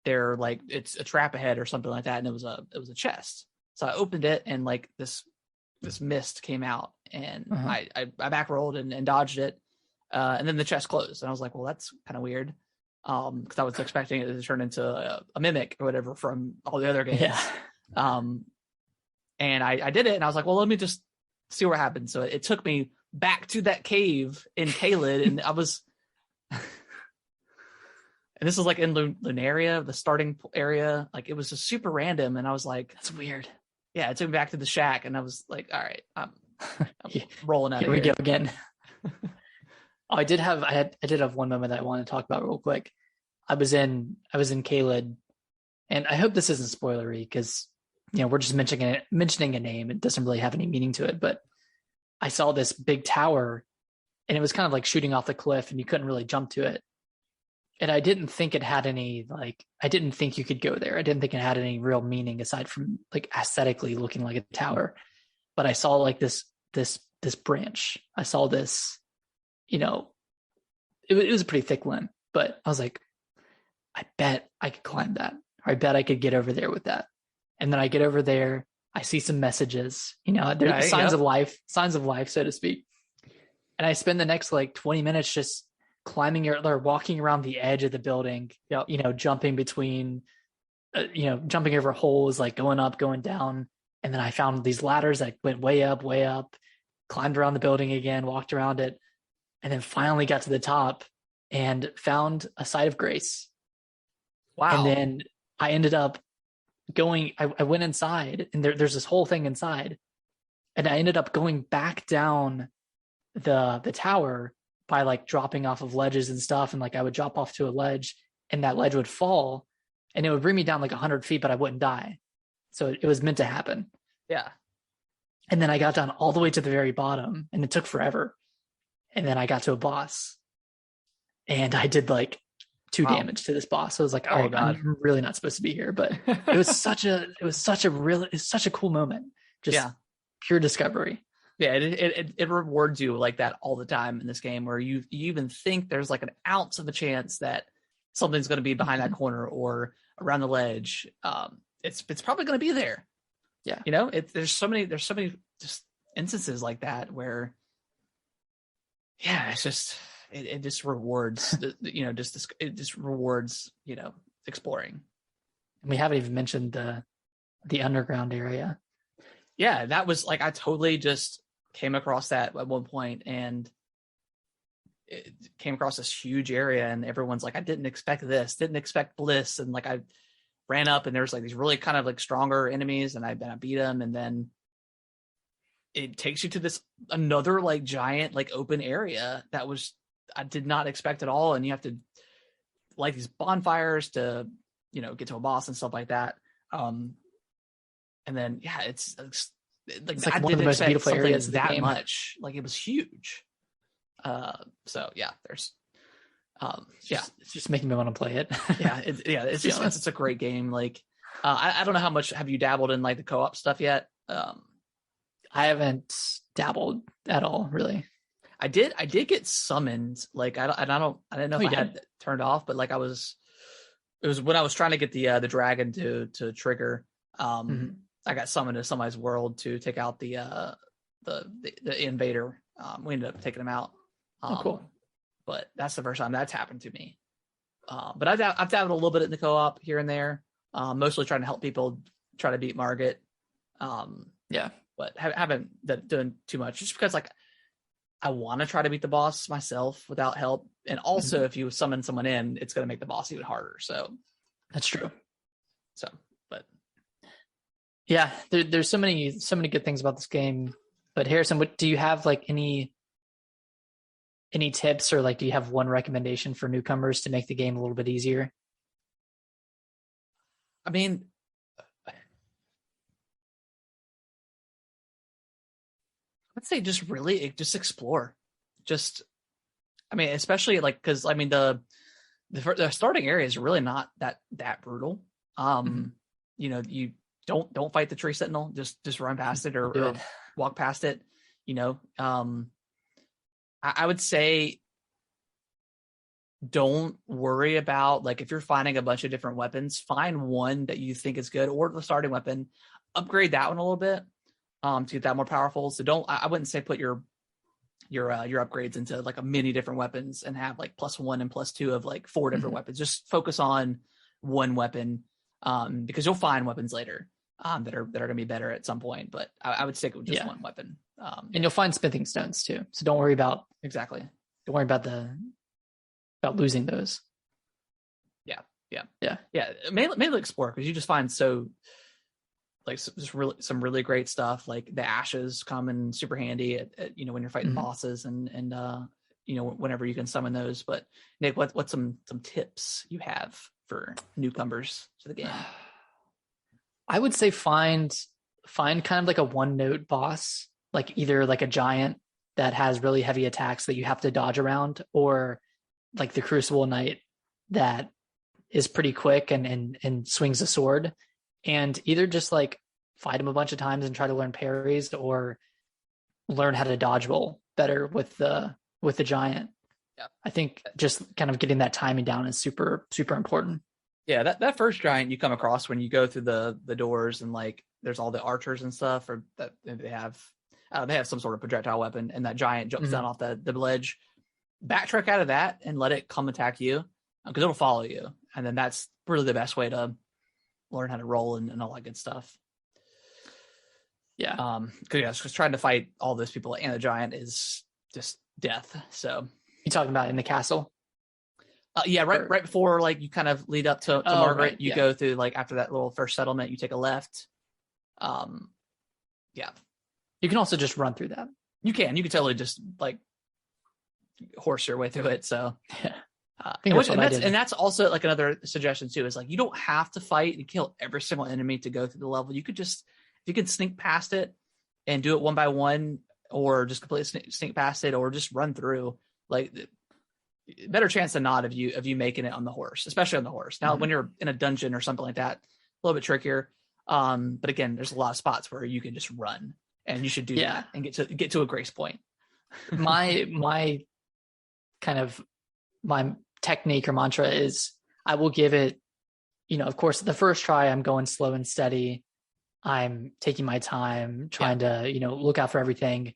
they're like, it's a trap ahead or something like that, and it was a chest. So I opened it, and like this mist came out, and I back rolled and dodged it, and then the chest closed, and I was like, well, that's kind of weird. Because I was expecting it to turn into a mimic or whatever from all the other games. Yeah. And I did it, and I was like, well, let me just see what happens. So it took me back to that cave in Caelid, and I was, and this was like in Lunaria, the starting area. Like it was just super random, and I was like, that's weird. Yeah, it took me back to the shack, and I was like, all right, I'm rolling out of here. Here we go again. I did have one moment that I want to talk about real quick. I was in Caelid, and I hope this isn't spoilery because we're just mentioning a name. It doesn't really have any meaning to it, but I saw this big tower, and it was kind of like shooting off the cliff, and you couldn't really jump to it. And I didn't think it had any I didn't think you could go there. I didn't think it had any real meaning aside from like aesthetically looking like a tower. But I saw like this branch. I saw this. It was a pretty thick limb, but I was like, I bet I could climb that. Or I bet I could get over there with that. And then I get over there, I see some messages, there's signs of life, so to speak. And I spend the next like 20 minutes just climbing or walking around the edge of the building, jumping between, jumping over holes, like going up, going down. And then I found these ladders that went way up, climbed around the building again, walked around it. And then finally got to the top and found a site of grace. Wow. And then I ended up I went inside, and there's this whole thing inside. And I ended up going back down the tower by like dropping off of ledges and stuff. And like I would drop off to a ledge, and that ledge would fall and it would bring me down like 100 feet, but I wouldn't die. So it was meant to happen. Yeah. And then I got down all the way to the very bottom and it took forever. And then I got to a boss and I did like 2 damage to this boss. So I was like, all right, I'm really not supposed to be here. But it was such a cool moment. Just pure discovery. Yeah, it rewards you like that all the time in this game, where you even think there's like an ounce of a chance that something's going to be behind that corner or around the ledge. It's probably going to be there. Yeah, you know, there's so many just instances like that where, yeah, it's just it just rewards it just rewards exploring. And we haven't even mentioned the underground area. Yeah, that was like, I totally just came across that at one point and it came across this huge area and everyone's like, I didn't expect bliss. And like, I ran up and there's like these really kind of like stronger enemies and I beat them. And then it takes you to this another like giant, like open area that I did not expect at all. And you have to light these bonfires to, get to a boss and stuff like that. And then, yeah, it's like one of the most beautiful areas that game. Much. Like it was huge. So yeah, there's, it's just making me want to play it. It's a great game. Like, I don't know how much have you dabbled in like the co-op stuff yet? I haven't dabbled at all, really. I did get summoned. Like I didn't know if I had it turned off, but like it was when I was trying to get the dragon to trigger. I got summoned to somebody's world to take out the invader. We ended up taking him out. Cool. But that's the first time that's happened to me. But I've dabbled a little bit in the co-op here and there, mostly trying to help people try to beat Margit. But haven't done too much, just because like I want to try to beat the boss myself without help, and also if you summon someone in, it's going to make the boss even harder. So that's true. So, but yeah, there's so many good things about this game. But Harrison, do you have like any tips, or like do you have one recommendation for newcomers to make the game a little bit easier? I mean, I'd say just explore. Especially like, because I mean the starting area is really not that brutal. You don't fight the tree sentinel. Just run past it or walk past it. I would say don't worry about, like, if you're finding a bunch of different weapons, find one that you think is good, or the starting weapon, upgrade that one a little bit to get that more powerful. So I wouldn't say put your upgrades into like a many different weapons and have like +1 and +2 of like 4 different weapons. Just focus on one weapon, because you'll find weapons later that are going to be better at some point. But I would stick with just one weapon. And you'll find smithing stones too. So don't worry about Don't worry about losing those. Yeah. Mainly explore, because you just find some really great stuff. Like the ashes come in super handy at when you're fighting bosses and whenever you can summon those. But Nick, what's some tips you have for newcomers to the game? I would say find kind of like a one-note boss, like either like a giant that has really heavy attacks that you have to dodge around, or like the Crucible Knight that is pretty quick and swings a sword, and either just like fight him a bunch of times and try to learn parries, or learn how to dodge roll better with the giant. Yeah. I think just kind of getting that timing down is super, super important. Yeah, that first giant you come across when you go through the doors, and like there's all the archers and stuff, or that they have some sort of projectile weapon, and that giant jumps down off the ledge. Backtrack out of that and let it come attack you, because it'll follow you, and then that's really the best way to learn how to roll and all that good stuff. Yeah. Because trying to fight all those people and the giant is just death. So you talking about in the castle? Right before like you kind of lead up to Margaret, right. You go through, like, after that little first settlement, you take a left. You can also just run through that. You can totally just like horse your way through it. So I think that's what I did. And that's also like another suggestion too, is like, you don't have to fight and kill every single enemy to go through the level. You could just, if you can sneak past it and do it one by one, or just completely sneak past it, or just run through, like, better chance than not of you making it on the horse, especially on the horse. Now, when you're in a dungeon or something like that, a little bit trickier. But again, there's a lot of spots where you can just run, and you should do that and get to a grace point. my kind of my technique or mantra is, I will give it, of course, the first try, I'm going slow and steady. I'm taking my time, trying to, look out for everything.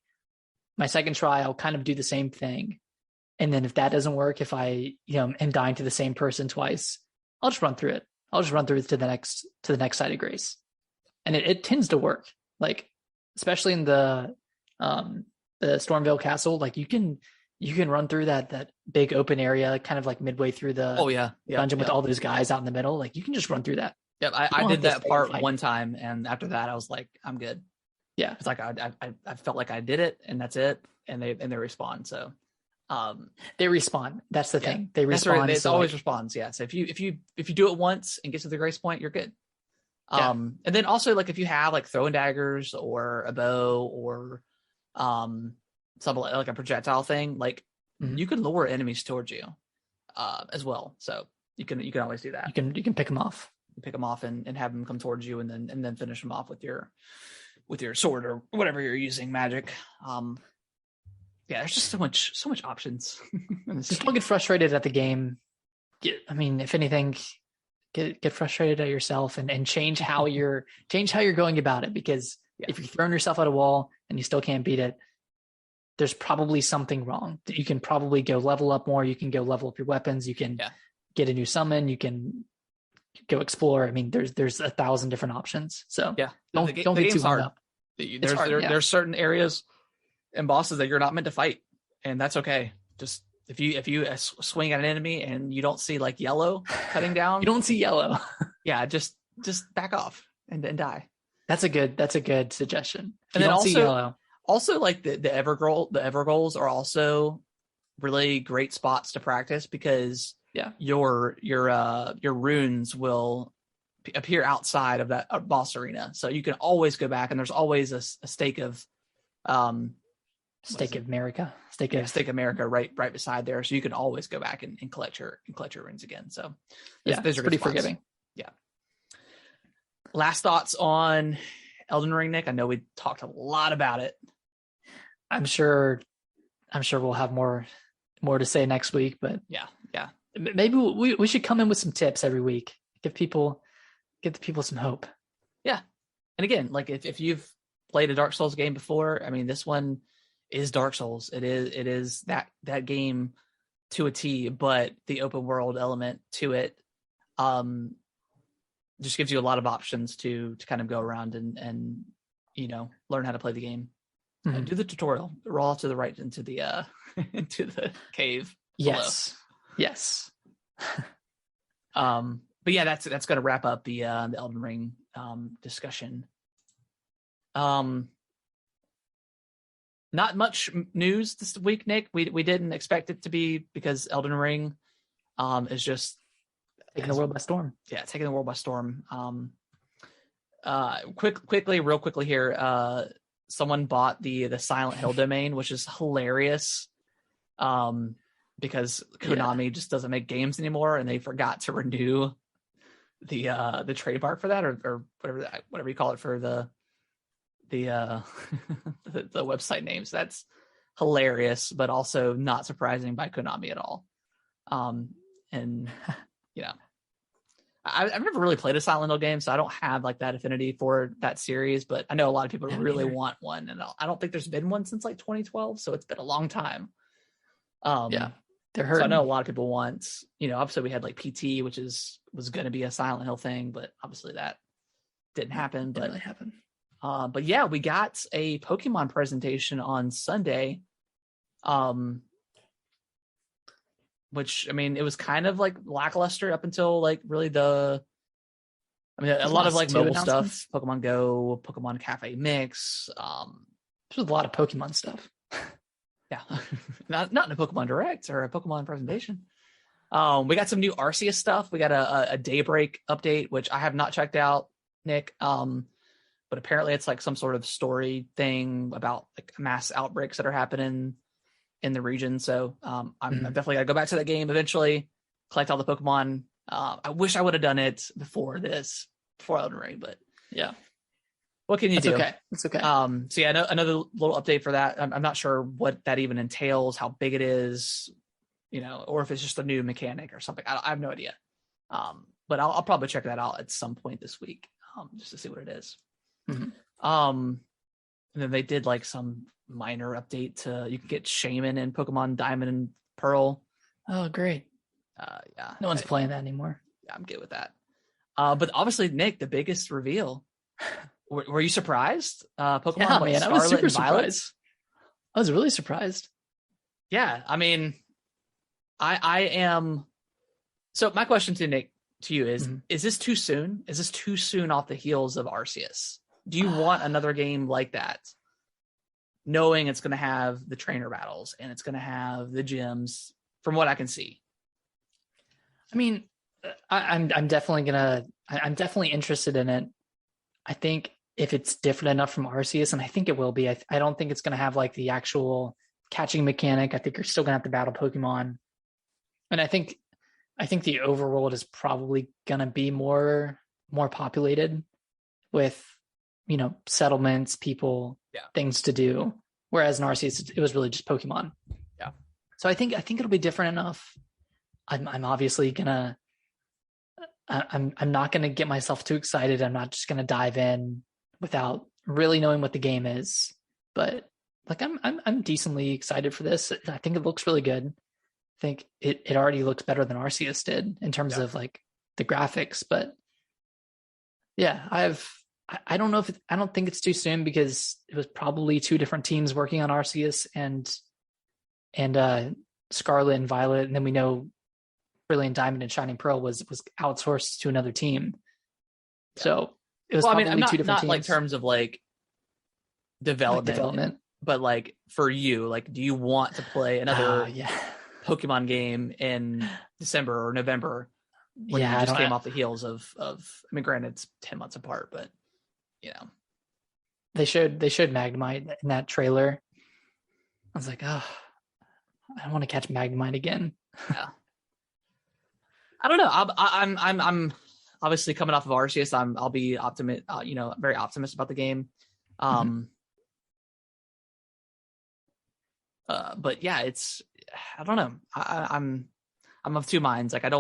My second try, I'll kind of do the same thing. And then if that doesn't work, if I, am dying to the same person twice, I'll just run through it. I'll just run through it to the next side of grace. And it tends to work, like, especially in the Stormvale Castle, like you can run through that big open area, kind of like midway through the dungeon with all those guys out in the middle. Like, you can just run through that. Yep, I did that part one time, and after that, I was like, I'm good. Yeah, it's like I felt like I did it, and that's it. And they respawn. So they respawn. That's the thing. They respawn. Right. It always respawns. Yeah. So if you do it once and get to the grace point, you're good. And then also, like, if you have like throwing daggers or a bow or something like a projectile thing, like, you can lure enemies towards you as well. So you can always do that. You can pick them off. Pick them off and have them come towards you, and then finish them off with your sword or whatever you're using, magic. There's just so much options. Just don't get frustrated at the game. If anything, get frustrated at yourself and change how you're going about it, because if you're throwing yourself at a wall and you still can't beat it, there's probably something wrong. You can probably go level up more. You can go level up your weapons. You can get a new summon. You can go explore. There's 1,000 different options. So don't get too hung up. There's certain areas and bosses that you're not meant to fight, and that's okay. Just if you swing at an enemy and you don't see like yellow cutting down, you don't see yellow. just back off and die. That's a good suggestion. And then also like the Evergoals are also really great spots to practice, because your runes will appear outside of that boss arena, so you can always go back, and there's always a stake of America right beside there, so you can always go back and collect your runes again. So those are pretty forgiving. Last thoughts on Elden Ring, Nick? I know we talked a lot about it. I'm sure we'll have more to say next week, but maybe we should come in with some tips every week. Give the people some hope. Yeah. And again, like, if you've played a Dark Souls game before, this one is Dark Souls. It is that game to a T, but the open world element to it just gives you a lot of options to kind of go around and learn how to play the game. And do the tutorial. Roll to the right into the into the cave. Yes. But yeah, that's going to wrap up the Elden Ring discussion. Not much news this week, Nick. We didn't expect it to be, because Elden Ring is just taking the world by storm. Yeah, taking the world by storm. Real quickly here. Someone bought the Silent Hill domain, which is hilarious. Because Konami just doesn't make games anymore, and they forgot to renew the trademark for that, or whatever you call it, for the the website names. That's hilarious, but also not surprising by Konami at all. And I've never really played a Silent Hill game, so I don't have like that affinity for that series, but I know a lot of people really want one, and I don't think there's been one since like 2012, so it's been a long time. They're hurting. So I know a lot of people want, obviously we had like PT, which was going to be a Silent Hill thing, but obviously that didn't happen. Didn't really happen. But yeah, we got a Pokemon presentation on Sunday, which, it was kind of like lackluster up until like really a lot of like mobile stuff, Pokemon Go, Pokemon Cafe Mix. There's a lot of Pokemon stuff. Yeah, not in a Pokemon Direct or a Pokemon presentation. We got some new Arceus stuff. We got a Daybreak update, which I have not checked out, Nick. But apparently it's like some sort of story thing about like mass outbreaks that are happening in the region. So I'm definitely gonna go back to that game eventually, collect all the Pokemon. I wish I would have done it before Elden Ring, but yeah. What can you do? Okay. It's okay. So yeah, another little update for that. I'm not sure what that even entails, how big it is, or if it's just a new mechanic or something. I have no idea. But I'll probably check that out at some point this week, just to see what it is. Mm-hmm. And then they did like some minor update to you can get Shaman in Pokemon Diamond and Pearl. Oh, great. Yeah. No one's playing that anymore. Yeah, I'm good with that. But obviously, Nick, the biggest reveal. Were you surprised? Pokemon, yeah, man, Scarlet I was super and Violet? surprised. I was really surprised. Yeah, I mean, I am. So my question to you is: Is this too soon? Is this too soon off the heels of Arceus? Do you want another game like that, knowing it's going to have the trainer battles and it's going to have the gyms? From what I can see, I mean, I'm definitely interested in it. I think if it's different enough from Arceus, and I think it will be, I don't think it's going to have like the actual catching mechanic. I think you're still going to have to battle Pokemon, and I think the overworld is probably going to be more populated with settlements, people, things to do. Whereas in Arceus, it was really just Pokemon. Yeah. So I think it'll be different enough. I'm obviously gonna. I'm not gonna get myself too excited. I'm not just gonna dive in without really knowing what the game is. But like I'm decently excited for this. I think it looks really good. I think it already looks better than Arceus did in terms of like the graphics. But yeah, I don't know I don't think it's too soon because it was probably two different teams working on Arceus and Scarlet and Violet, and then we know Brilliant Diamond and Shining Pearl was outsourced to another team. Yeah. So it was probably two different teams. Not like terms of like development, but like for you, like, do you want to play another Pokemon game in December or November when you just came off the heels of? I mean, granted, it's 10 months apart, but they showed Magnemite in that trailer. I was like, oh, I don't want to catch Magnemite again. Yeah. I don't know. I'm obviously coming off of Arceus. I'll be very optimistic about the game. But yeah, I don't know. I'm of two minds. Like I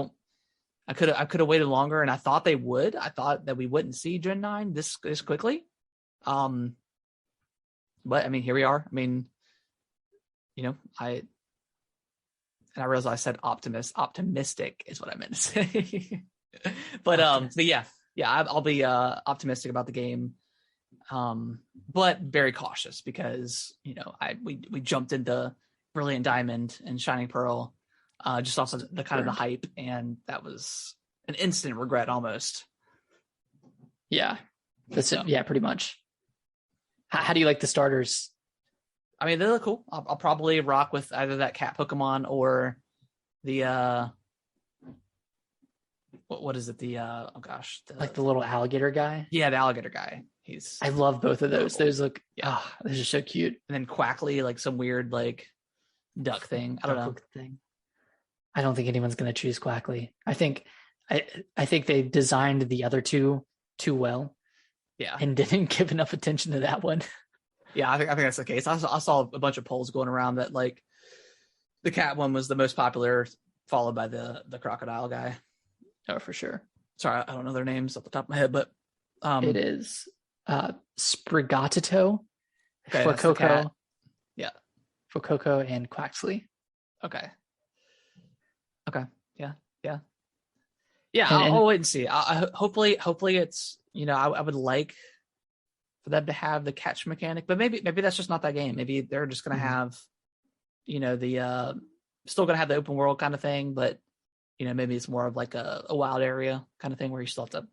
could have waited longer, and I thought they would. I thought that we wouldn't see Gen 9 this quickly. But I mean, here we are. I mean, I realized I said optimistic is what I meant to say. But I'll be optimistic about the game. But very cautious because we jumped into Brilliant Diamond and Shining Pearl just off of the kind of the hype, and that was an instant regret almost. Yeah, that's it. Yeah, pretty much. How do you like the starters? I mean, they look cool. I'll probably rock with either that cat Pokemon or the what is it? The like the little alligator guy. Yeah, the alligator guy. I love both of those. Cool. Those look those are so cute. And then Quackly, like some weird like duck thing. I don't know. I don't think anyone's gonna choose Quackly. I think they designed the other two too well. Yeah. And didn't give enough attention to that one. Yeah, I think that's the case. I saw a bunch of polls going around that like the cat one was the most popular, followed by the crocodile guy. Oh, for sure. Sorry, I don't know their names off the top of my head, but it is Sprigatito for Coco. Yeah. For Coco and Quaxley. Okay. Yeah. I'll wait and see. Hopefully it's I would like for them to have the catch mechanic, but maybe that's just not that game. Maybe they're just going to have, the still going to have the open world kind of thing, but maybe it's more of like a wild area kind of thing where you still have to,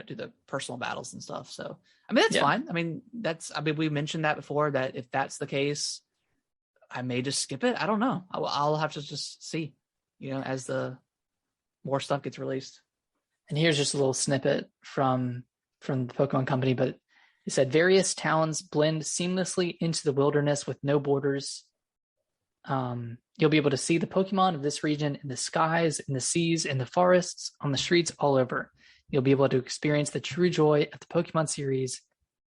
do the personal battles and stuff. So, I mean, that's fine. I mean, we mentioned that before, that if that's the case, I may just skip it. I don't know. I'll have to just see, as the more stuff gets released. And here's just a little snippet from the Pokemon Company, but it said various towns blend seamlessly into the wilderness with no borders. You'll be able to see the Pokemon of this region in the skies, in the seas, in the forests, on the streets, all over. You'll be able to experience the true joy of the Pokemon series,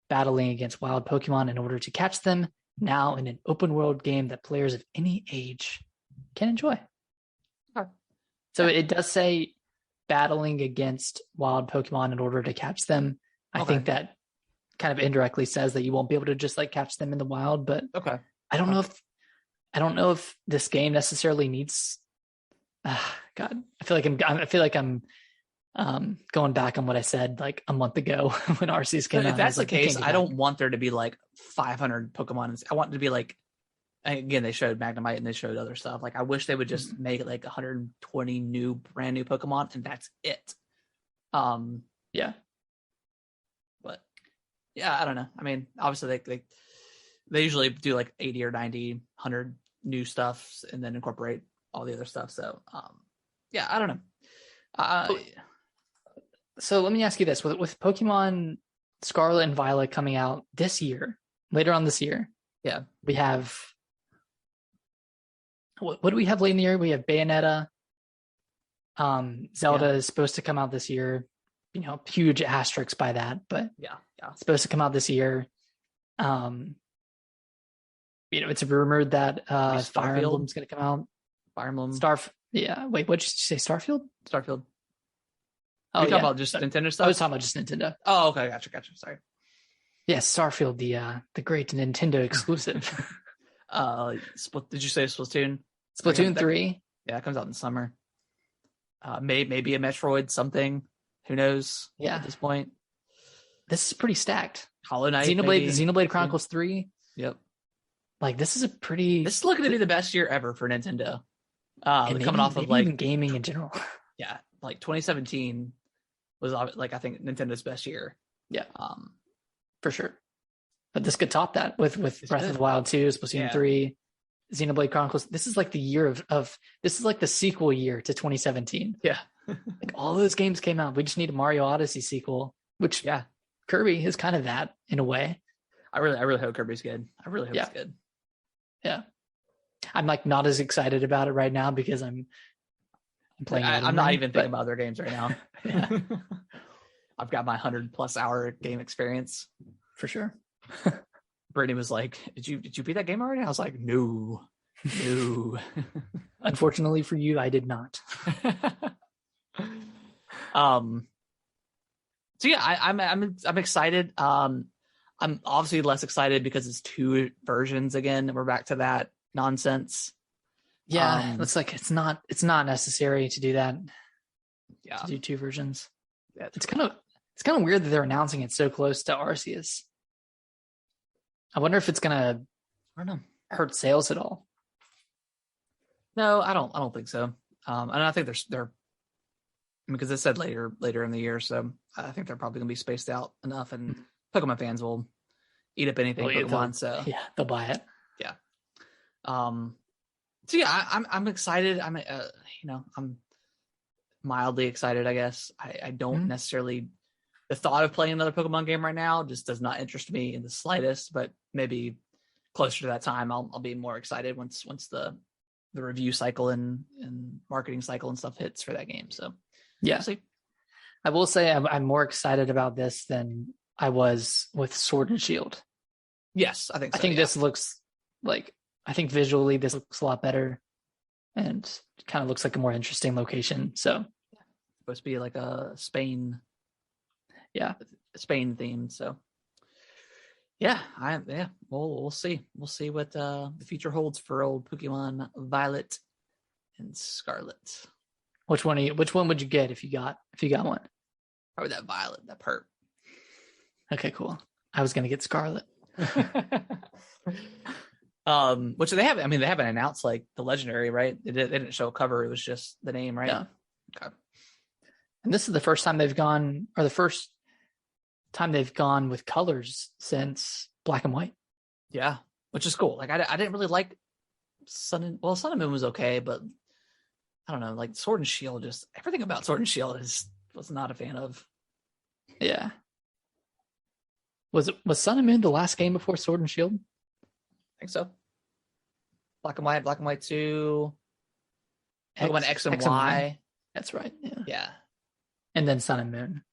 battling against wild Pokemon in order to catch them, now in an open world game that players of any age can enjoy. Okay. So it does say battling against wild Pokemon in order to catch them. I think that kind of indirectly says that you won't be able to just like catch them in the wild, but okay. I don't know if this game necessarily needs. God, I feel like I'm going back on what I said like a month ago when Arceus came out. If that's the like, case, I don't want there to be like 500 Pokemon. I want it to be like, again, they showed Magnemite and they showed other stuff. Like I wish they would just make like 120 brand new Pokemon and that's it. Yeah. But yeah, I don't know. I mean, obviously they usually do like 80 or 90, 100 new stuff and then incorporate all the other stuff. So yeah, I don't know. So let me ask you this: with Pokemon Scarlet and Violet coming out this year, later on this year, yeah, we have what do we have late in the year? We have Bayonetta. Zelda is supposed to come out this year. You know, huge asterisks by that, but yeah, it's supposed to come out this year. You know, it's rumored that Fire Emblem's going to come out. Fire Emblem. Yeah. Wait, what did you say? Starfield? Starfield. Oh, you talking about just Nintendo stuff? I was talking about just Nintendo. Oh, okay, gotcha. Sorry. Yeah, Starfield, the great Nintendo exclusive. Did you say Splatoon? Splatoon 3. Yeah, it comes out in the summer. Maybe a Metroid something. Who knows? Yeah. At this point, this is pretty stacked. Hollow Knight, Xenoblade Chronicles 3. Yep. Like this is looking to be the best year ever for Nintendo. Coming off of like gaming in general. Yeah, like 2017 was like I think Nintendo's best year. Yeah. For sure. But this could top that with Breath of the Wild 2, Splatoon 3, Xenoblade Chronicles. This is like the year of this is like the sequel year to 2017. Yeah. Like all those games came out. We just need a Mario Odyssey sequel, which Kirby is kind of that in a way. I really hope Kirby's good. I really hope it's good. Yeah. I'm like not as excited about it right now because I'm playing. I'm not even thinking about other games right now. Yeah. I've got my 100+ hour game experience for sure. Brittany was like, "Did you beat that game already?" I was like, "No." Unfortunately for you, I did not. So yeah, I'm excited. I'm obviously less excited because it's 2 versions again. We're back to that nonsense. Yeah, it's like it's not necessary to do that. Yeah, to do 2 versions. Yeah, it's kind of weird that they're announcing it so close to Arceus. I wonder if it's gonna, I don't know, hurt sales at all. No, I don't think so. And I think they're because it said later in the year, so I think they're probably gonna be spaced out enough, and Pokemon fans will eat up anything Pokemon. So yeah, they'll buy it. Yeah. So yeah, I'm excited. I'm mildly excited, I guess. I don't necessarily. The thought of playing another Pokemon game right now just does not interest me in the slightest. But maybe closer to that time, I'll be more excited once the review cycle and marketing cycle and stuff hits for that game. So yeah, we'll see. I will say I'm more excited about this than I was with Sword and Shield. Yes, I think so. I think this looks like, I think visually this looks a lot better and kind of looks like a more interesting location. So supposed to be like a Spain theme. So yeah, we'll see. We'll see what the future holds for old Pokemon Violet and Scarlet. Which one would you get if you got one? Probably that Violet, that perp. Okay, cool. I was gonna get Scarlet. Which they haven't. I mean, they haven't announced like the legendary, right? They didn't show a cover. It was just the name, right? Yeah. Okay. And this is the first time they've gone with colors since Black and White. Yeah, which is cool. Like I didn't really like Sun and Moon was okay, but I don't know, like Sword and Shield, just everything about Sword and Shield was not a fan of. Yeah. Was Sun and Moon the last game before Sword and Shield? I think so. Black and White 2, Pokemon X and Y. That's right. Yeah. Yeah. And then Sun and Moon.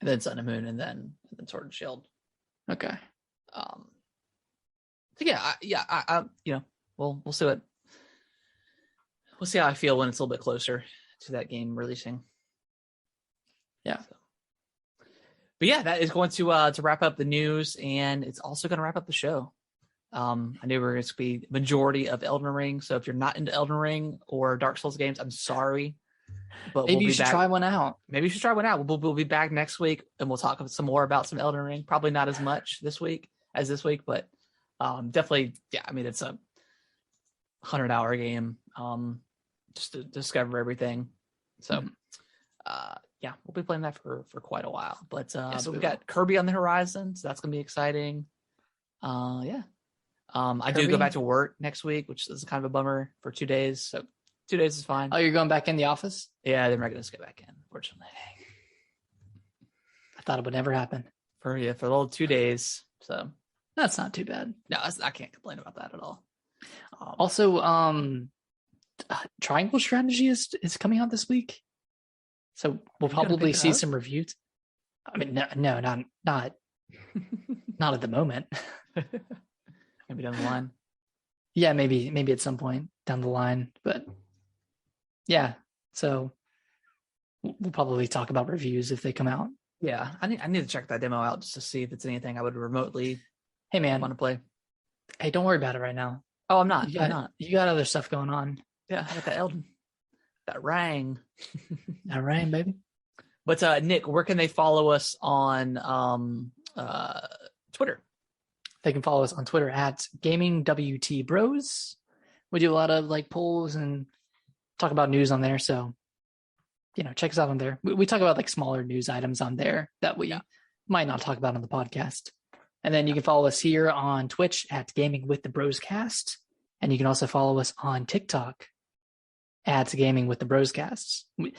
And then Sun and Moon, and then Sword and Shield. Okay. So I we'll see what we'll see how I feel when it's a little bit closer to that game releasing. Yeah. So. But yeah, that is going to wrap up the news, and it's also going to wrap up the show. I knew we were going to be majority of Elden Ring, so if you're not into Elden Ring or Dark Souls games, I'm sorry. But maybe you should try one out. Maybe you should try one out. We'll be back next week, and we'll talk some more about some Elden Ring. Probably not as much this week, but definitely, yeah. I mean, it's a 100-hour game, just to discover everything. So, yeah, we'll be playing that for quite a while. But but we got Kirby on the horizon, so that's gonna be exciting. Yeah. I do go back to work next week, which is kind of a bummer for 2 days. So 2 days is fine. Oh, you're going back in the office? Yeah, they're not going to get back in, fortunately. I thought it would never happen. For a little 2 days. So that's not too bad. No, I can't complain about that at all. Also, Triangle Strategy is coming out this week. So we'll probably see some reviews. I mean, no, not at the moment. Maybe down the line. Yeah, maybe at some point down the line. But yeah, so we'll probably talk about reviews if they come out. Yeah, I need to check that demo out just to see if it's anything I would remotely want to play. Hey, don't worry about it right now. Oh, I'm not. You got other stuff going on. Yeah, I got that Elden. That rang. That rang, baby. But Nick, where can they follow us on Twitter? They can follow us on Twitter at GamingWTBros. We do a lot of like polls and talk about news on there. So, check us out on there. We talk about like smaller news items on there that we might not talk about on the podcast. And then you can follow us here on Twitch at Gaming with the Broscast. And you can also follow us on TikTok at Gaming with the Broscasts. We're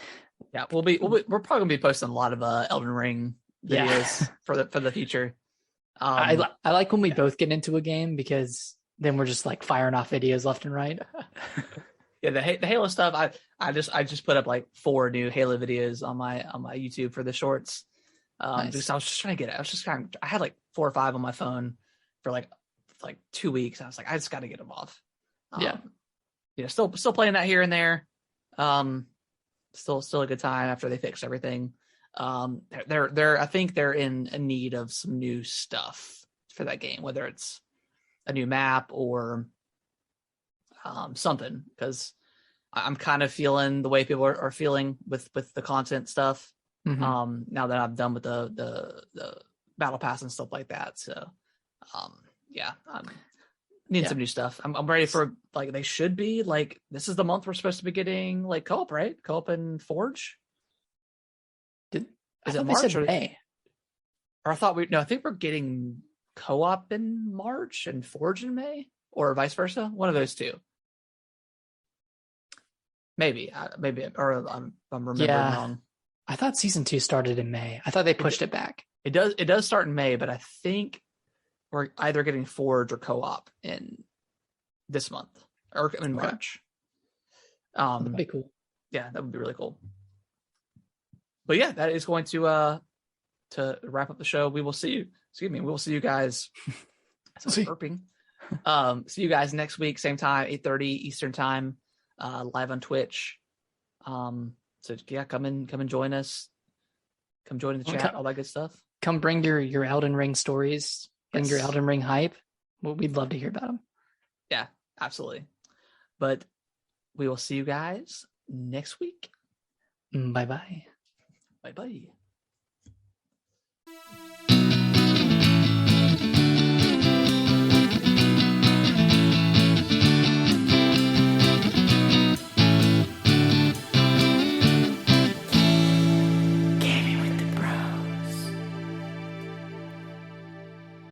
probably gonna be posting a lot of Elden Ring videos for the future. I like when we both get into a game because then we're just like firing off videos left and right. Yeah, the Halo stuff. I just put up like 4 new Halo videos on my YouTube for the shorts. Nice. Because I was just trying to get it. I had like 4 or 5 on my phone for like 2 weeks. I was like, I just got to get them off. Still playing that here and there. Still a good time after they fixed everything. I think they're in need of some new stuff for that game, whether it's a new map or something, because I'm kind of feeling the way people are feeling with the content stuff. Mm-hmm. Now that I'm done with the battle pass and stuff like that. So I'm needing some new stuff. I'm ready for, like, they should be like, this is the month we're supposed to be getting like co-op, right? Co-op and Forge. Is it March or May? Or I think we're getting co-op in March and Forge in May, or vice versa. One of those two. Maybe, or I'm remembering wrong. I thought season 2 started in May. I thought they pushed it back. It does start in May, but I think we're either getting Forge or co-op in this month or in March. That'd be cool. Yeah, that would be really cool. But yeah, that is going to wrap up the show. We will see you. Excuse me. We will see you guys. Burping. See you guys next week, same time, 8:30 Eastern time, live on Twitch. So yeah, come and join us. Come join the chat, all that good stuff. Come bring your Elden Ring stories. Bring your Elden Ring hype. Well, we'd love to hear about them. Yeah, absolutely. But we will see you guys next week. Bye-bye. Bye-bye.